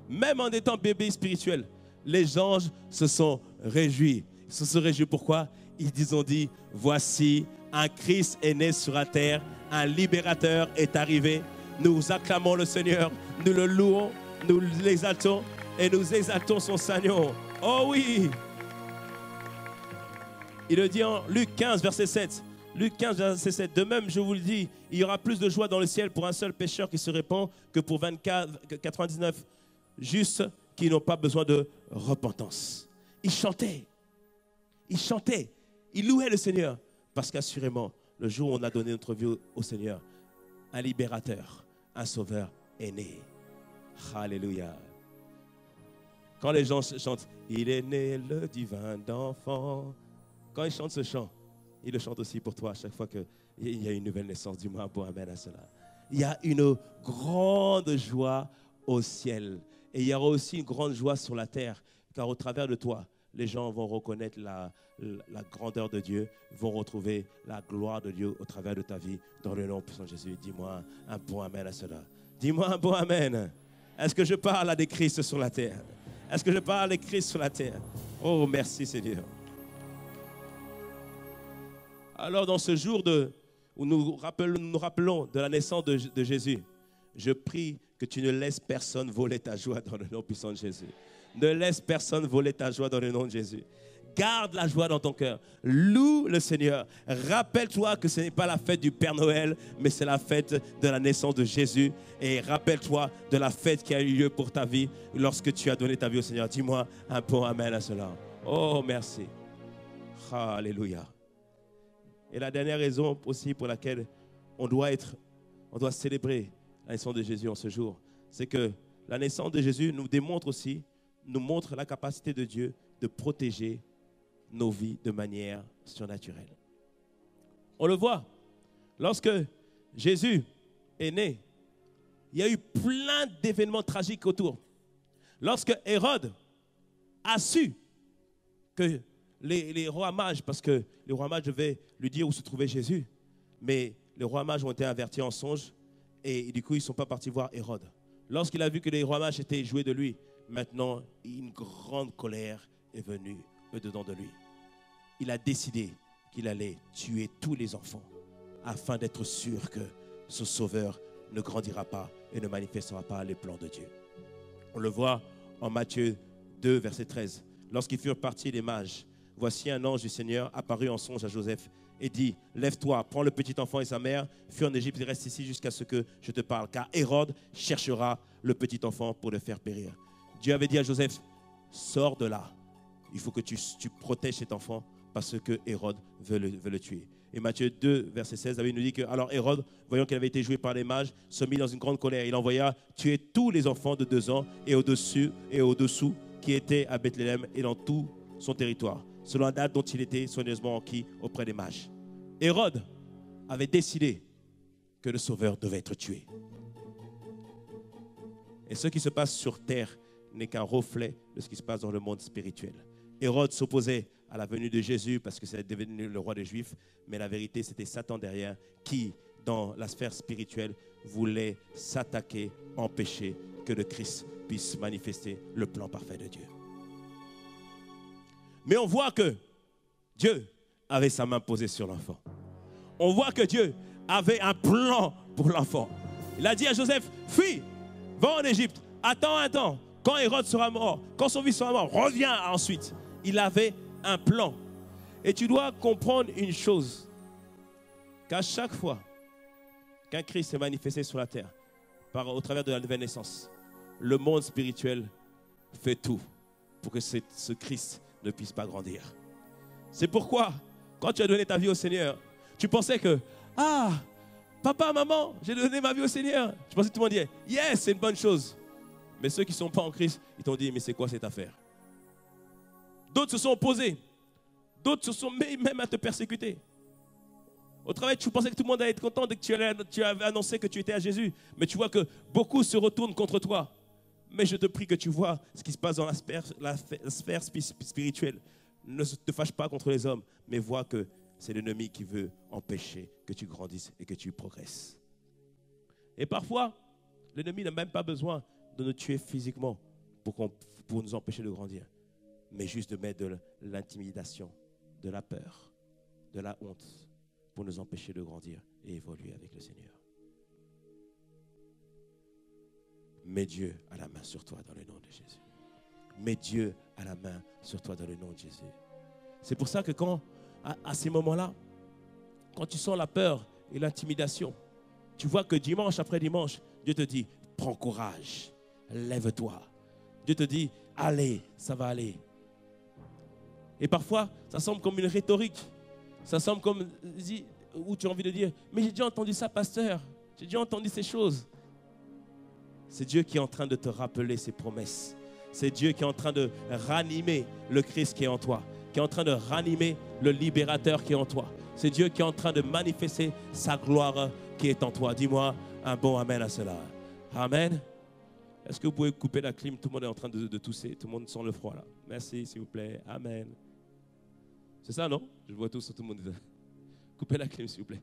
Même en étant bébé spirituel, les anges se sont réjouis. Ils se sont réjouis pourquoi? Ils ont dit, voici un Christ est né sur la terre, un libérateur est arrivé. Nous acclamons le Seigneur, nous le louons, nous l'exaltons et nous exaltons son Seigneur. Oh oui! Il le dit en Luc 15, verset 7. Luc 15, verset 7. De même, je vous le dis, il y aura plus de joie dans le ciel pour un seul pécheur qui se répand que pour 99 justes qui n'ont pas besoin de repentance. Ils chantaient. Ils louaient le Seigneur. Parce qu'assurément, le jour où on a donné notre vie au Seigneur, un libérateur, un sauveur est né. Alléluia. Quand les gens chantent, il est né le divin d'enfant. Quand ils chantent ce chant, ils le chantent aussi pour toi à chaque fois qu'il y a une nouvelle naissance. Dis-moi un bon amen à cela. Il y a une grande joie au ciel. Et il y aura aussi une grande joie sur la terre. Car au travers de toi, les gens vont reconnaître la grandeur de Dieu, vont retrouver la gloire de Dieu au travers de ta vie. Dans le nom puissant de Jésus, dis-moi un bon amen à cela. Dis-moi un bon amen. Est-ce que je parle à des Christ sur la terre? Est-ce que je parle à des Christ sur la terre? Oh, merci Seigneur. Alors dans ce jour où nous rappelons de la naissance de Jésus, je prie que tu ne laisses personne voler ta joie dans le nom puissant de Jésus. Ne laisse personne voler ta joie dans le nom de Jésus. Garde la joie dans ton cœur. Loue le Seigneur. Rappelle-toi que ce n'est pas la fête du Père Noël, mais c'est la fête de la naissance de Jésus. Et rappelle-toi de la fête qui a eu lieu pour ta vie lorsque tu as donné ta vie au Seigneur. Dis-moi un bon amen à cela. Oh, merci. Alléluia. Et la dernière raison aussi pour laquelle on doit célébrer la naissance de Jésus en ce jour, c'est que la naissance de Jésus nous montre la capacité de Dieu de protéger nos vies de manière surnaturelle. On le voit, lorsque Jésus est né, il y a eu plein d'événements tragiques autour. Lorsque Hérode a su que les rois mages, parce que les rois mages devaient lui dire où se trouvait Jésus, mais les rois mages ont été avertis en songe et du coup ils ne sont pas partis voir Hérode. Lorsqu'il a vu que les rois mages étaient joués de lui, maintenant une grande colère est venue au-dedans de lui. Il a décidé qu'il allait tuer tous les enfants afin d'être sûr que ce sauveur ne grandira pas et ne manifestera pas les plans de Dieu. On le voit en Matthieu 2, verset 13. Lorsqu'ils furent partis les mages, voici un ange du Seigneur apparut en songe à Joseph et dit, lève-toi, prends le petit enfant et sa mère, fuis en Égypte et reste ici jusqu'à ce que je te parle, car Hérode cherchera le petit enfant pour le faire périr. Dieu avait dit à Joseph, sors de là, il faut que tu protèges cet enfant parce que Hérode veut le tuer. Et Matthieu 2, verset 16, David nous dit que alors Hérode, voyant qu'il avait été joué par les mages, se mit dans une grande colère. Il envoya tuer tous les enfants de 2 ans et au-dessous qui étaient à Bethléem et dans tout son territoire, selon la date dont il était soigneusement enquis auprès des mages. Hérode avait décidé que le Sauveur devait être tué. Et ce qui se passe sur terre n'est qu'un reflet de ce qui se passe dans le monde spirituel. Hérode s'opposait à la venue de Jésus parce que c'est devenu le roi des Juifs, mais la vérité, c'était Satan derrière qui, dans la sphère spirituelle, voulait s'attaquer, empêcher que le Christ puisse manifester le plan parfait de Dieu. Mais on voit que Dieu avait sa main posée sur l'enfant. On voit que Dieu avait un plan pour l'enfant. Il a dit à Joseph, fuis, va en Égypte, attends un temps, quand Hérode sera mort, quand son fils sera mort, reviens ensuite. Il avait un plan. Et tu dois comprendre une chose, qu'à chaque fois qu'un Christ est manifesté sur la terre, au travers de la nouvelle naissance, le monde spirituel fait tout pour que ce Christ ne puisse pas grandir. C'est pourquoi, quand tu as donné ta vie au Seigneur, tu pensais que, papa, maman, j'ai donné ma vie au Seigneur. Je pensais que tout le monde disait, yes, c'est une bonne chose. Mais ceux qui ne sont pas en Christ, ils t'ont dit, mais c'est quoi cette affaire? D'autres se sont opposés. D'autres se sont mis même à te persécuter. Au travail, tu pensais que tout le monde allait être content dès que tu avais annoncé que tu étais à Jésus. Mais tu vois que beaucoup se retournent contre toi. Mais je te prie que tu vois ce qui se passe dans la sphère spirituelle. Ne te fâche pas contre les hommes, mais vois que c'est l'ennemi qui veut empêcher que tu grandisses et que tu progresses. Et parfois, l'ennemi n'a même pas besoin de nous tuer physiquement pour nous empêcher de grandir, mais juste de mettre de l'intimidation, de la peur, de la honte, pour nous empêcher de grandir et évoluer avec le Seigneur. Mets Dieu à la main sur toi dans le nom de Jésus. Mets Dieu à la main sur toi dans le nom de Jésus. C'est pour ça que à ces moments-là, quand tu sens la peur et l'intimidation, tu vois que dimanche après dimanche, Dieu te dit, prends courage, lève-toi. Dieu te dit, allez, ça va aller. Et parfois, ça semble comme une rhétorique. Ça semble comme où tu as envie de dire, mais j'ai déjà entendu ça, pasteur. J'ai déjà entendu ces choses. C'est Dieu qui est en train de te rappeler ses promesses. C'est Dieu qui est en train de ranimer le Christ qui est en toi, qui est en train de ranimer le libérateur qui est en toi. C'est Dieu qui est en train de manifester sa gloire qui est en toi. Dis-moi un bon amen à cela. Amen. Est-ce que vous pouvez couper la clim? Tout le monde est en train de tousser. Tout le monde sent le froid là. Merci, s'il vous plaît. Amen. C'est ça, non? Je vois tout le monde. Coupez la clim, s'il vous plaît.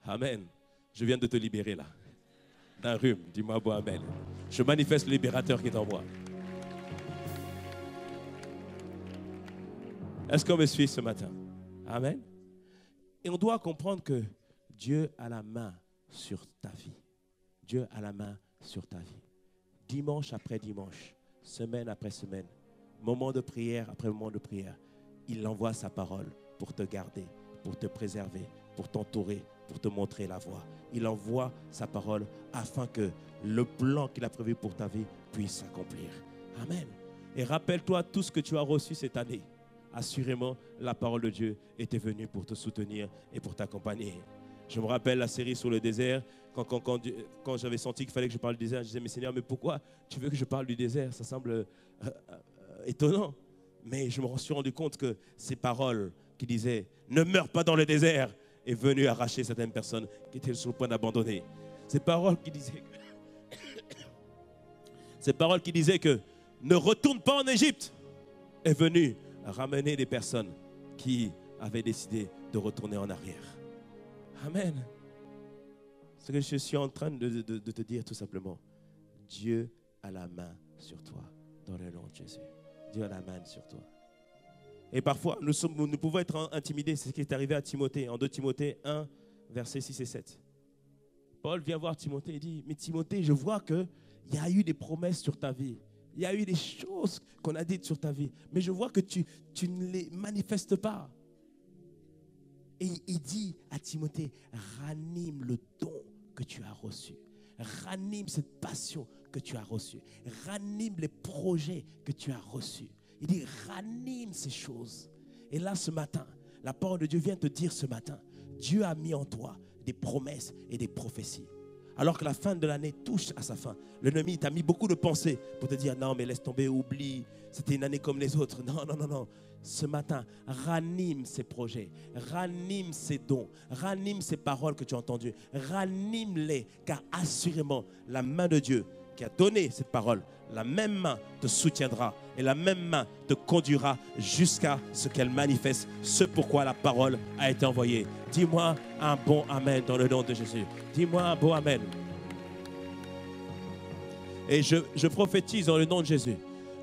Amen. Je viens de te libérer là. D'un rhume. Dis-moi bon amen. Je manifeste le libérateur qui est en moi. Est-ce qu'on me suit ce matin? Amen. Et on doit comprendre que Dieu a la main sur ta vie. Dieu a la main sur ta vie. Dimanche après dimanche, semaine après semaine, moment de prière après moment de prière, il envoie sa parole pour te garder, pour te préserver, pour t'entourer, pour te montrer la voie. Il envoie sa parole afin que le plan qu'il a prévu pour ta vie puisse s'accomplir. Amen. Et rappelle-toi tout ce que tu as reçu cette année. assurément, la parole de Dieu était venue pour te soutenir et pour t'accompagner. Je me rappelle la série sur le désert. Quand j'avais senti qu'il fallait que je parle du désert, je disais, mais Seigneur, mais pourquoi tu veux que je parle du désert? Ça semble étonnant. Mais je me suis rendu compte que ces paroles qui disaient, ne meurs pas dans le désert, est venue arracher certaines personnes qui étaient sur le point d'abandonner. Ces paroles qui disaient que ne retourne pas en Égypte est venue ramener des personnes qui avaient décidé de retourner en arrière. Amen. Ce que je suis en train de te dire tout simplement, Dieu a la main sur toi dans le nom de Jésus. Dieu a la main sur toi. Et parfois, nous pouvons être intimidés. C'est ce qui est arrivé à Timothée, en 2 Timothée 1, versets 6 et 7. Paul vient voir Timothée et dit, mais Timothée, je vois qu'il y a eu des promesses sur ta vie. Il y a eu des choses qu'on a dites sur ta vie. Mais je vois que tu ne les manifestes pas. Et il dit à Timothée, ranime le don que tu as reçu. Ranime cette passion que tu as reçue. Ranime les projets que tu as reçus. Il dit, ranime ces choses. Et là, ce matin, la parole de Dieu vient te dire ce matin, Dieu a mis en toi des promesses et des prophéties. Alors que la fin de l'année touche à sa fin, l'ennemi t'a mis beaucoup de pensées pour te dire, non, mais laisse tomber, oublie, c'était une année comme les autres. Non, non, non, non. Ce matin, ranime ces projets, ranime ces dons, ranime ces paroles que tu as entendues, ranime-les, car assurément, la main de Dieu qui a donné cette parole, la même main te soutiendra et la même main te conduira jusqu'à ce qu'elle manifeste ce pourquoi la parole a été envoyée. Dis-moi un bon amen dans le nom de Jésus. Dis-moi un bon amen. Et je prophétise dans le nom de Jésus.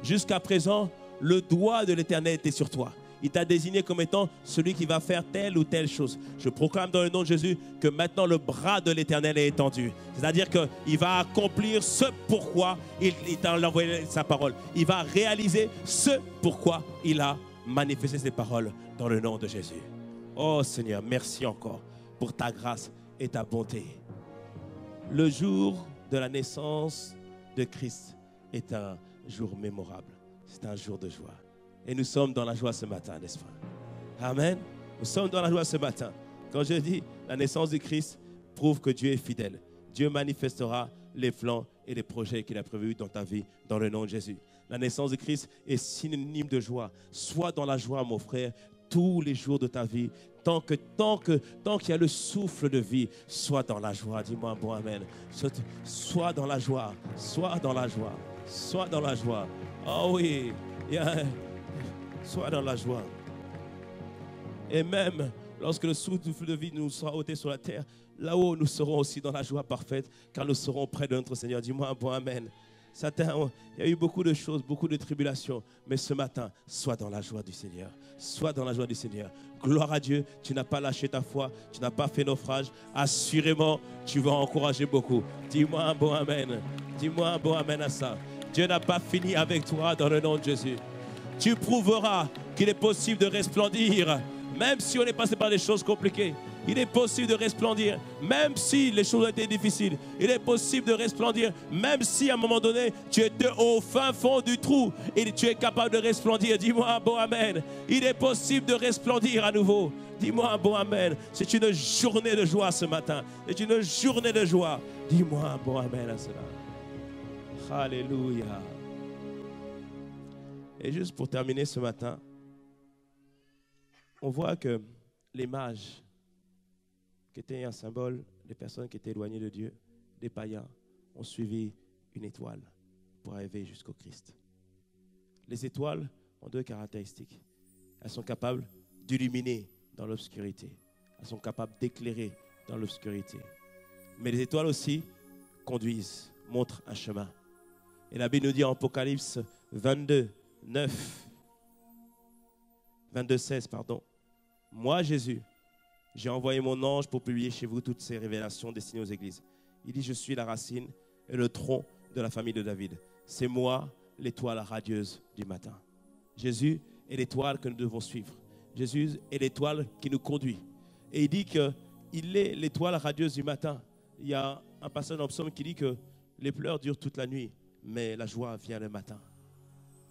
Jusqu'à présent, le doigt de l'Éternel était sur toi. Il t'a désigné comme étant celui qui va faire telle ou telle chose. Je proclame dans le nom de Jésus que maintenant le bras de l'Éternel est étendu. C'est-à-dire qu'il va accomplir ce pourquoi il t'a envoyé sa parole. Il va réaliser ce pourquoi il a manifesté ses paroles dans le nom de Jésus. Oh Seigneur, merci encore pour ta grâce et ta bonté. Le jour de la naissance de Christ est un jour mémorable. C'est un jour de joie. Et nous sommes dans la joie ce matin, n'est-ce pas? Amen. Nous sommes dans la joie ce matin. Quand je dis la naissance de Christ prouve que Dieu est fidèle. Dieu manifestera les plans et les projets qu'il a prévus dans ta vie, dans le nom de Jésus. La naissance de Christ est synonyme de joie. Sois dans la joie, mon frère, tous les jours de ta vie. Tant qu'il y a le souffle de vie, sois dans la joie. Dis-moi un bon amen. Sois dans la joie. Sois dans la joie. Sois dans la joie. Oh oui. Sois dans la joie. Et même lorsque le souffle de vie nous sera ôté sur la terre, là-haut nous serons aussi dans la joie parfaite, car nous serons près de notre Seigneur. Dis-moi un bon amen. Il y a eu beaucoup de choses, beaucoup de tribulations, mais ce matin, sois dans la joie du Seigneur. Sois dans la joie du Seigneur. Gloire à Dieu, tu n'as pas lâché ta foi, tu n'as pas fait naufrage. Assurément, tu vas encourager beaucoup. Dis-moi un bon amen. Dis-moi un bon amen à ça. Dieu n'a pas fini avec toi dans le nom de Jésus. Tu prouveras qu'il est possible de resplendir, même si on est passé par des choses compliquées. Il est possible de resplendir, même si les choses ont été difficiles. Il est possible de resplendir, même si à un moment donné, tu étais au fin fond du trou et tu es capable de resplendir. Dis-moi un bon amen. Il est possible de resplendir à nouveau. Dis-moi un bon amen. C'est une journée de joie ce matin. C'est une journée de joie. Dis-moi un bon amen à cela. Alléluia. Et juste pour terminer ce matin, on voit que les mages, qui étaient un symbole des personnes qui étaient éloignées de Dieu, des païens, ont suivi une étoile pour arriver jusqu'au Christ. Les étoiles ont deux caractéristiques. Elles sont capables d'illuminer dans l'obscurité. Elles sont capables d'éclairer dans l'obscurité. Mais les étoiles aussi conduisent, montrent un chemin. Et la Bible nous dit en Apocalypse 22, 16, moi, Jésus, j'ai envoyé mon ange pour publier chez vous toutes ces révélations destinées aux églises. Il dit, je suis la racine et le tronc de la famille de David. C'est moi, l'étoile radieuse du matin. Jésus est l'étoile que nous devons suivre. Jésus est l'étoile qui nous conduit. Et il dit qu'il est l'étoile radieuse du matin. Il y a un passage dans le psaume qui dit que les pleurs durent toute la nuit, mais la joie vient le matin.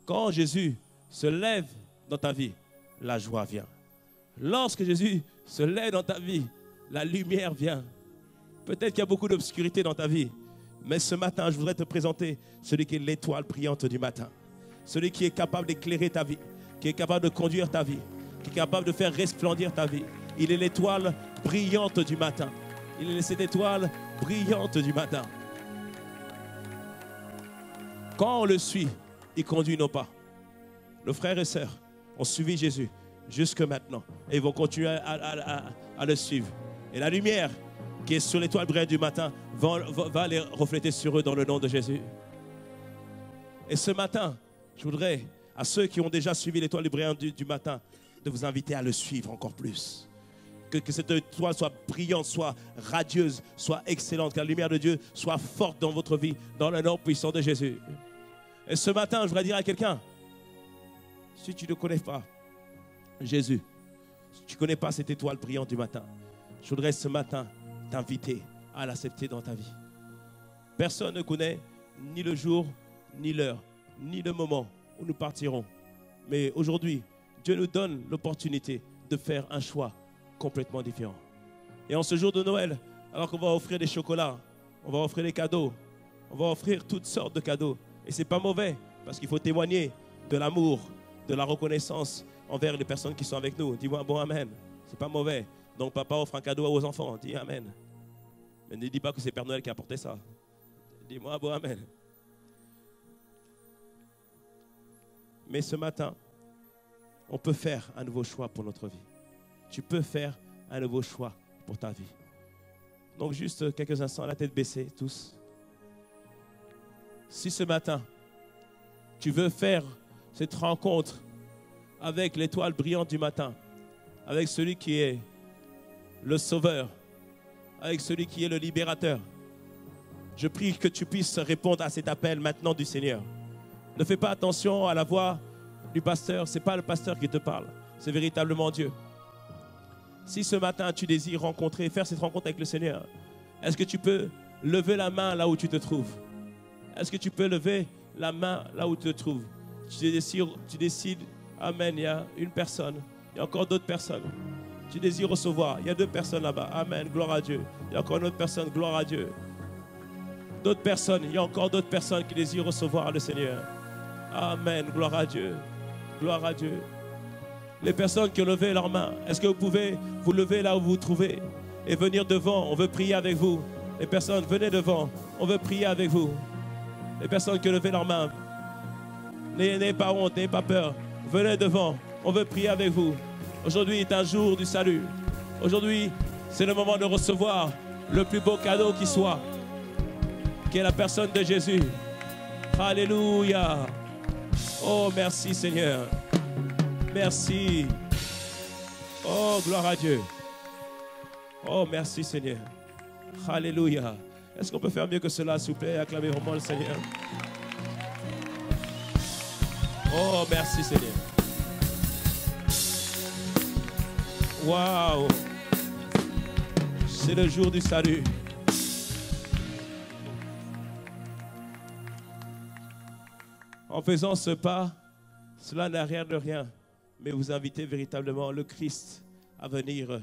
Quand Jésus se lève dans ta vie, la joie vient. Lorsque Jésus se lève dans ta vie, la lumière vient. Peut-être qu'il y a beaucoup d'obscurité dans ta vie, mais ce matin, je voudrais te présenter celui qui est l'étoile brillante du matin. Celui qui est capable d'éclairer ta vie, qui est capable de conduire ta vie, qui est capable de faire resplendir ta vie. Il est l'étoile brillante du matin. Il est cette étoile brillante du matin. Quand on le suit, il conduit nos pas. Nos frères et sœurs ont suivi Jésus jusque maintenant et ils vont continuer à le suivre. Et la lumière qui est sur l'étoile brillante du matin va les refléter sur eux dans le nom de Jésus. Et ce matin, je voudrais à ceux qui ont déjà suivi l'étoile brillante du matin de vous inviter à le suivre encore plus. Que cette étoile soit brillante, soit radieuse, soit excellente, que la lumière de Dieu soit forte dans votre vie, dans le nom puissant de Jésus. Et ce matin, je voudrais dire à quelqu'un, si tu ne connais pas Jésus, si tu ne connais pas cette étoile brillante du matin, je voudrais ce matin t'inviter à l'accepter dans ta vie. Personne ne connaît ni le jour, ni l'heure, ni le moment où nous partirons. Mais aujourd'hui, Dieu nous donne l'opportunité de faire un choix complètement différent. Et en ce jour de Noël, alors qu'on va offrir des chocolats, on va offrir des cadeaux, on va offrir toutes sortes de cadeaux. Et ce n'est pas mauvais, parce qu'il faut témoigner de l'amour, de la reconnaissance envers les personnes qui sont avec nous. Dis-moi un bon amen. Ce n'est pas mauvais. Donc papa offre un cadeau aux enfants. Dis amen. Mais ne dis pas que c'est Père Noël qui a apporté ça. Dis-moi un bon amen. Mais ce matin, on peut faire un nouveau choix pour notre vie. Tu peux faire un nouveau choix pour ta vie. Donc juste quelques instants, la tête baissée, tous. Si ce matin, tu veux faire cette rencontre avec l'étoile brillante du matin, avec celui qui est le Sauveur, avec celui qui est le Libérateur, je prie que tu puisses répondre à cet appel maintenant du Seigneur. Ne fais pas attention à la voix du pasteur, ce n'est pas le pasteur qui te parle, c'est véritablement Dieu. Si ce matin tu désires faire cette rencontre avec le Seigneur, est-ce que tu peux lever la main là où tu te trouves? Est-ce que tu peux lever la main là où tu te trouves? Tu décides, amen, il y a une personne, il y a encore d'autres personnes. Tu désires recevoir, il y a 2 personnes là-bas, amen, gloire à Dieu. Il y a encore une autre personne, gloire à Dieu. D'autres personnes, il y a encore d'autres personnes qui désirent recevoir le Seigneur. Amen, gloire à Dieu, gloire à Dieu. Les personnes qui ont levé leurs mains, est-ce que vous pouvez vous lever là où vous vous trouvez et venir devant? On veut prier avec vous. Les personnes, venez devant. On veut prier avec vous. Les personnes qui ont levé leurs mains, n'ayez pas honte, n'ayez pas peur. Venez devant. On veut prier avec vous. Aujourd'hui est un jour du salut. Aujourd'hui, c'est le moment de recevoir le plus beau cadeau qui soit, qui est la personne de Jésus. Alléluia. Oh, merci Seigneur. Merci. Oh, gloire à Dieu. Oh, merci Seigneur. Alléluia. Est-ce qu'on peut faire mieux que cela, s'il vous plaît? Acclamez vraiment le Seigneur. Oh, merci Seigneur. Waouh. C'est le jour du salut. En faisant ce pas, cela n'a rien de rien, mais vous invitez véritablement le Christ à venir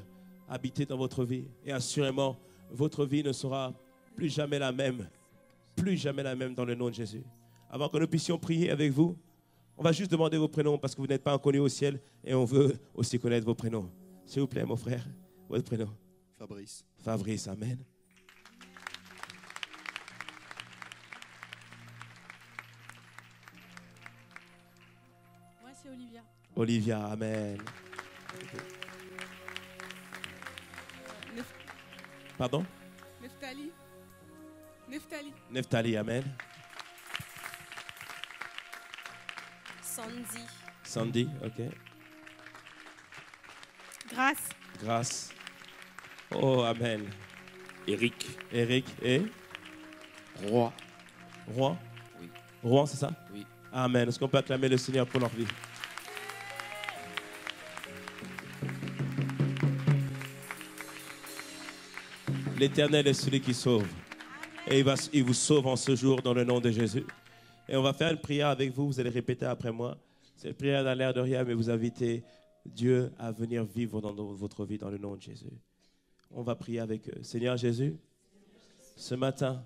habiter dans votre vie. Et assurément, votre vie ne sera plus jamais la même dans le nom de Jésus. Avant que nous puissions prier avec vous, on va juste demander vos prénoms parce que vous n'êtes pas inconnus au ciel et on veut aussi connaître vos prénoms. S'il vous plaît, mon frère, votre prénom? Fabrice. Fabrice, amen. Moi, c'est Olivia. Olivia, amen. Pardon? Neftali. Neftali, amen. Sandy. Sandy, ok. Grâce. Oh, amen. Eric. Eric et Roi. Rouen. Oui. Rouen, c'est ça? Oui. Amen. Est-ce qu'on peut acclamer le Seigneur pour leur vie? L'Éternel est celui qui sauve. Et il vous sauve en ce jour dans le nom de Jésus. Et on va faire une prière avec vous. Vous allez répéter après moi. Cette prière n'a l'air de rien, mais vous invitez Dieu à venir vivre dans votre vie dans le nom de Jésus. On va prier avec eux. Seigneur Jésus, ce matin,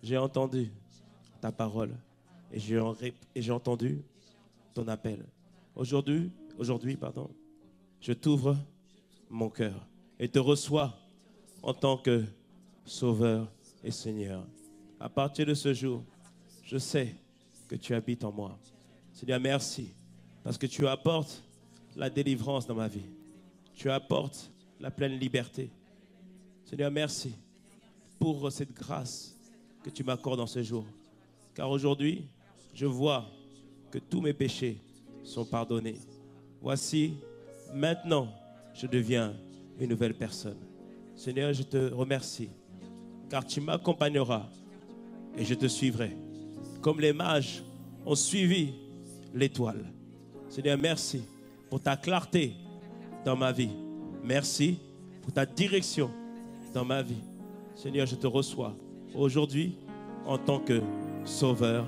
j'ai entendu ta parole et j'ai entendu ton appel. Aujourd'hui, je t'ouvre mon cœur et te reçois en tant que Sauveur et Seigneur. À partir de ce jour, je sais que tu habites en moi. Seigneur, merci parce que tu apportes la délivrance dans ma vie. Tu apportes la pleine liberté. Seigneur, merci pour cette grâce que tu m'accordes en ce jour. Car aujourd'hui, je vois que tous mes péchés sont pardonnés. Voici, maintenant, je deviens une nouvelle personne. Seigneur, je te remercie, car tu m'accompagneras et je te suivrai. Comme les mages ont suivi l'étoile. Seigneur, merci pour ta clarté dans ma vie. Merci pour ta direction dans ma vie. Seigneur, je te reçois aujourd'hui en tant que Sauveur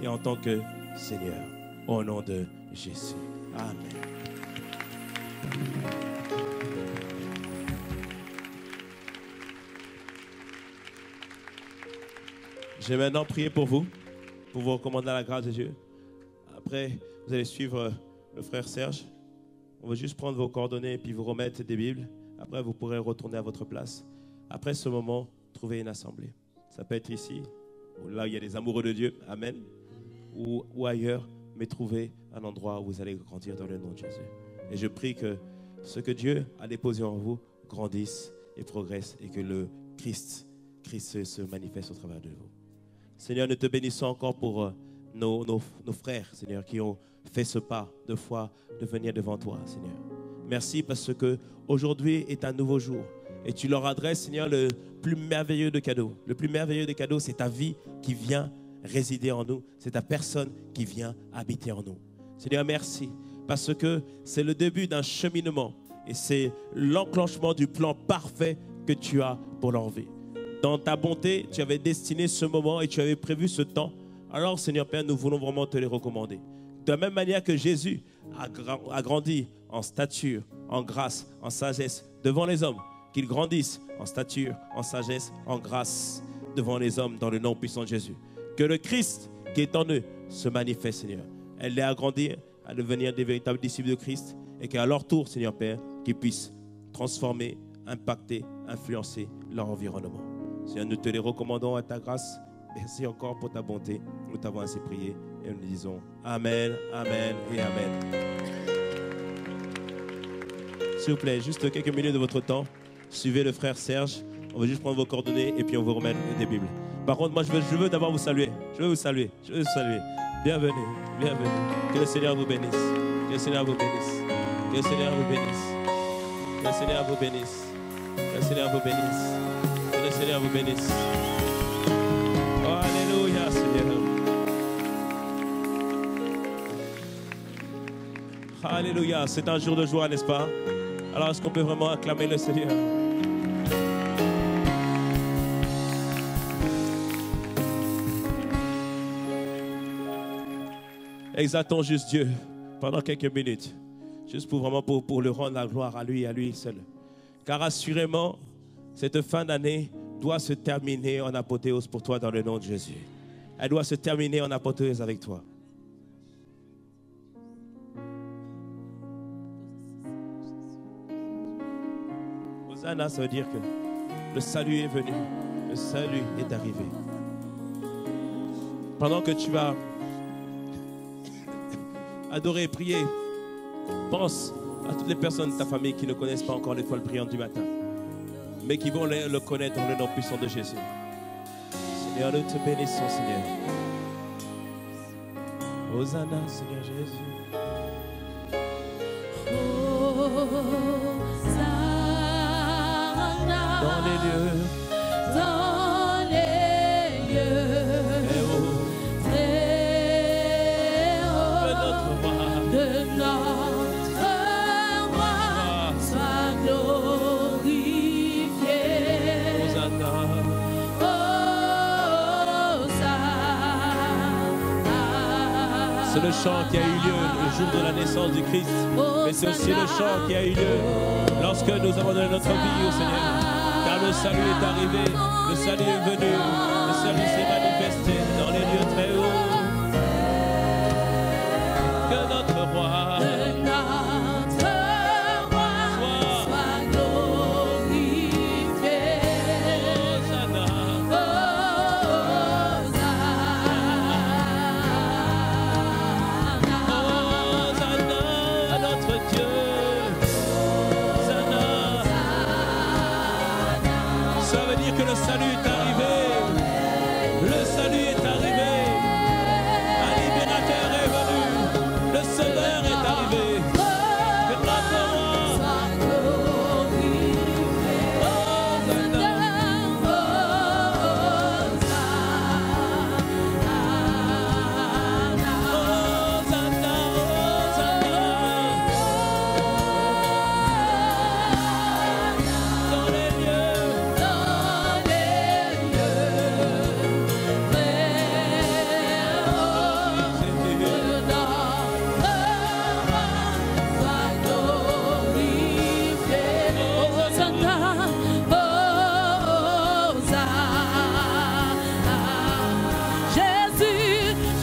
et en tant que Seigneur. Au nom de Jésus. Amen. Je vais maintenant prier pour vous recommander la grâce de Dieu. Après, vous allez suivre le frère Serge. On va juste prendre vos coordonnées et puis vous remettre des Bibles. Après, vous pourrez retourner à votre place. Après ce moment, trouvez une assemblée. Ça peut être ici, ou là où il y a des amoureux de Dieu, Amen, ou ailleurs, mais trouvez un endroit où vous allez grandir dans le nom de Jésus. Et je prie que ce que Dieu a déposé en vous grandisse et progresse et que le Christ se manifeste au travers de vous. Seigneur, nous te bénissons encore pour nos frères, Seigneur, qui ont fait ce pas de foi de venir devant toi, Seigneur. Merci parce que aujourd'hui est un nouveau jour et tu leur adresses, Seigneur, le plus merveilleux des cadeaux. Le plus merveilleux des cadeaux, c'est ta vie qui vient résider en nous. C'est ta personne qui vient habiter en nous. Seigneur, merci parce que c'est le début d'un cheminement et c'est l'enclenchement du plan parfait que tu as pour leur vie. Dans ta bonté, tu avais destiné ce moment et tu avais prévu ce temps. Alors, Seigneur Père, nous voulons vraiment te les recommander. De la même manière que Jésus a grandi en stature, en grâce, en sagesse devant les hommes, qu'il grandisse en stature, en sagesse, en grâce devant les hommes dans le nom puissant de Jésus. Que le Christ qui est en eux se manifeste, Seigneur. Elle les a grandi à devenir des véritables disciples de Christ et qu'à leur tour, Seigneur Père, qu'ils puissent transformer, impacter, influencer leur environnement. Seigneur, nous te les recommandons à ta grâce. Merci encore pour ta bonté. Nous t'avons ainsi prié et nous disons Amen, Amen et Amen. S'il vous plaît, juste quelques minutes de votre temps. Suivez le frère Serge. On va juste prendre vos coordonnées et puis on vous remet des Bibles. Par contre, moi, je veux d'abord vous saluer. Je veux vous saluer. Bienvenue, bienvenue. Que le Seigneur vous bénisse. Que le Seigneur vous bénisse. Que le Seigneur vous bénisse. Que le Seigneur vous bénisse. Que le Seigneur vous bénisse. Que le Seigneur vous bénisse. Oh, alléluia, Seigneur. Alléluia. C'est un jour de joie, n'est-ce pas? Alors, est-ce qu'on peut vraiment acclamer le Seigneur? Exaltons juste Dieu pendant quelques minutes. Juste pour le rendre la gloire à lui et à lui seul. Car assurément, cette fin d'année doit se terminer en apothéose pour toi dans le nom de Jésus. Elle doit se terminer en apothéose avec toi. Hosanna, ça veut dire que le salut est venu. Le salut est arrivé. Pendant que tu vas adorer et prier, pense à toutes les personnes de ta famille qui ne connaissent pas encore l'étoile brillante du matin, mais qui vont le connaître dans le nom puissant de Jésus. Seigneur, nous te bénissons, Seigneur. Hosanna, Seigneur Jésus. Hosanna Dans les lieux. dans les lieux Eh oh, très de hauts, notre roi. de notre roi, sois glorifié. Hosanna. C'est le chant qui a eu lieu le jour de la naissance du Christ. Mais c'est aussi le chant qui a eu lieu lorsque nous avons donné notre vie au Seigneur. Car le salut est arrivé, le salut est venu, le salut s'est manifesté dans les lieux très hauts. Que notre roi soit glorifié. Hosanna. Hosanna, notre Dieu. Hosanna. Ça veut dire que le salut est arrivé. Le salut est arrivé. Un libérateur est venu. Le sauveur est arrivé. Que notre roi. Hosanna. Hosanna, Hosanna. Dans les lieux.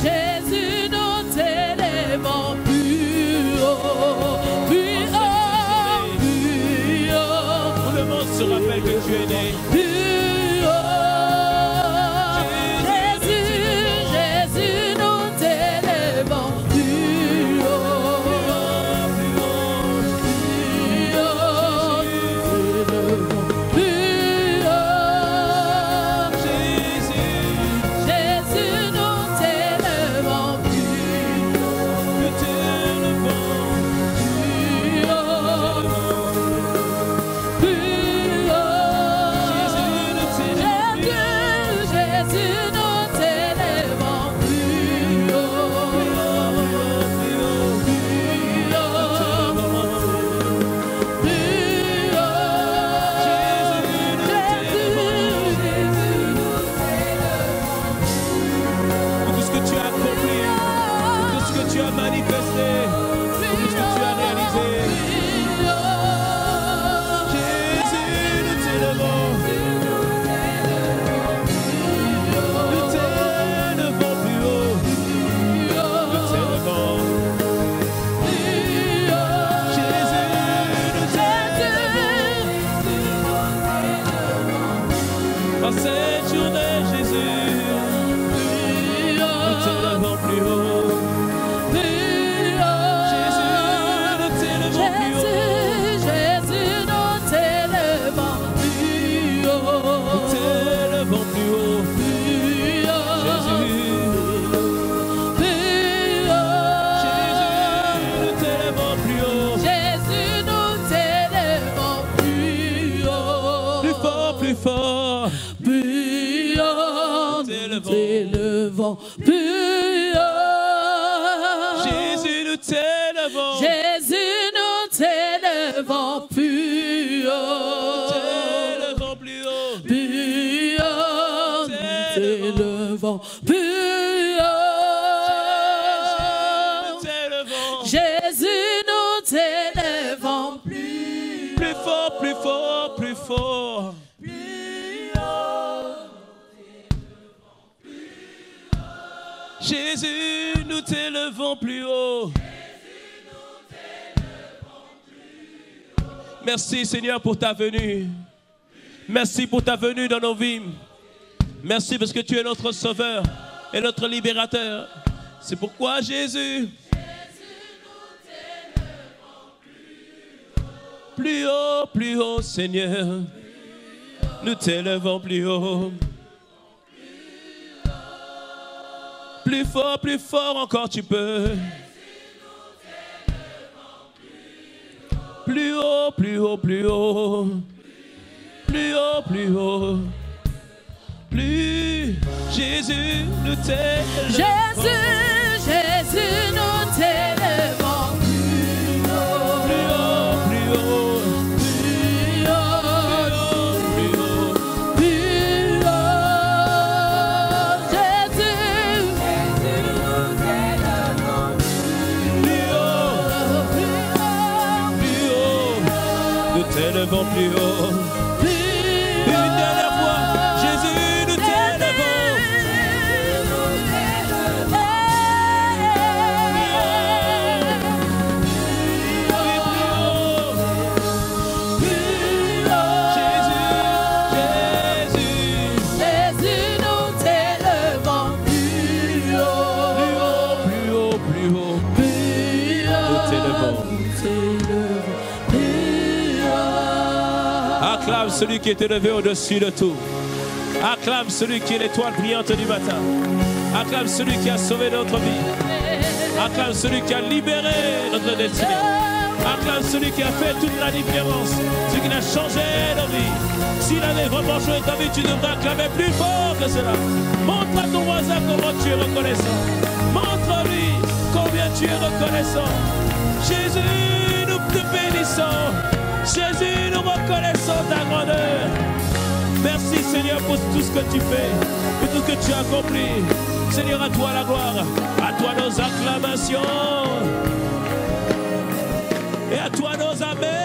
Jésus, nous t'élèvons plus haut, plus haut, plus haut. Tout le monde se rappelle que tu es né. Plus haut, Jésus, nous t'élèvons plus haut, plus haut, plus haut. Jésus, nous t'élèvons plus haut, plus haut. t'élevons plus haut. Jésus, nous t'élevons. Jésus, nous t'élevons plus haut. T'élevons plus haut. Plus haut, nous t'élevons plus haut. Jésus, nous t'élevons plus fort, plus fort, plus fort. Jésus, nous t'élevons plus haut. Merci Seigneur pour ta venue. Merci pour ta venue dans nos vies. Merci parce que tu es notre sauveur et notre libérateur. C'est pourquoi Jésus, plus haut Seigneur. Nous t'élevons plus haut. Plus fort encore tu peux. Plus haut, plus haut, plus haut. Plus haut, plus haut. Plus Jésus, nous t'élevons. Jésus, nous t'élevons plus haut. Plus haut, plus haut. Plus haut, Plus haut. plus haut. Jésus, nous t'élevons t'élevons plus haut. Une dernière fois, Jésus, nous t'élevons. Acclame celui qui est élevé au-dessus de tout. Acclame celui qui est l'étoile brillante du matin. Acclame celui qui a sauvé notre vie. Acclame celui qui a libéré notre destinée. Acclame celui qui a fait toute la différence. Celui qui a changé nos vies. S'il avait vraiment changé ta vie, tu devrais acclamer plus fort que cela. Montre à ton voisin comment tu es reconnaissant. Montre-lui combien tu es reconnaissant. Jésus, nous te bénissons. Jésus, nous reconnaissons ta grandeur. Merci Seigneur pour tout ce que tu fais, pour tout ce que tu as accompli. Seigneur, à toi la gloire, à toi nos acclamations et à toi nos amens.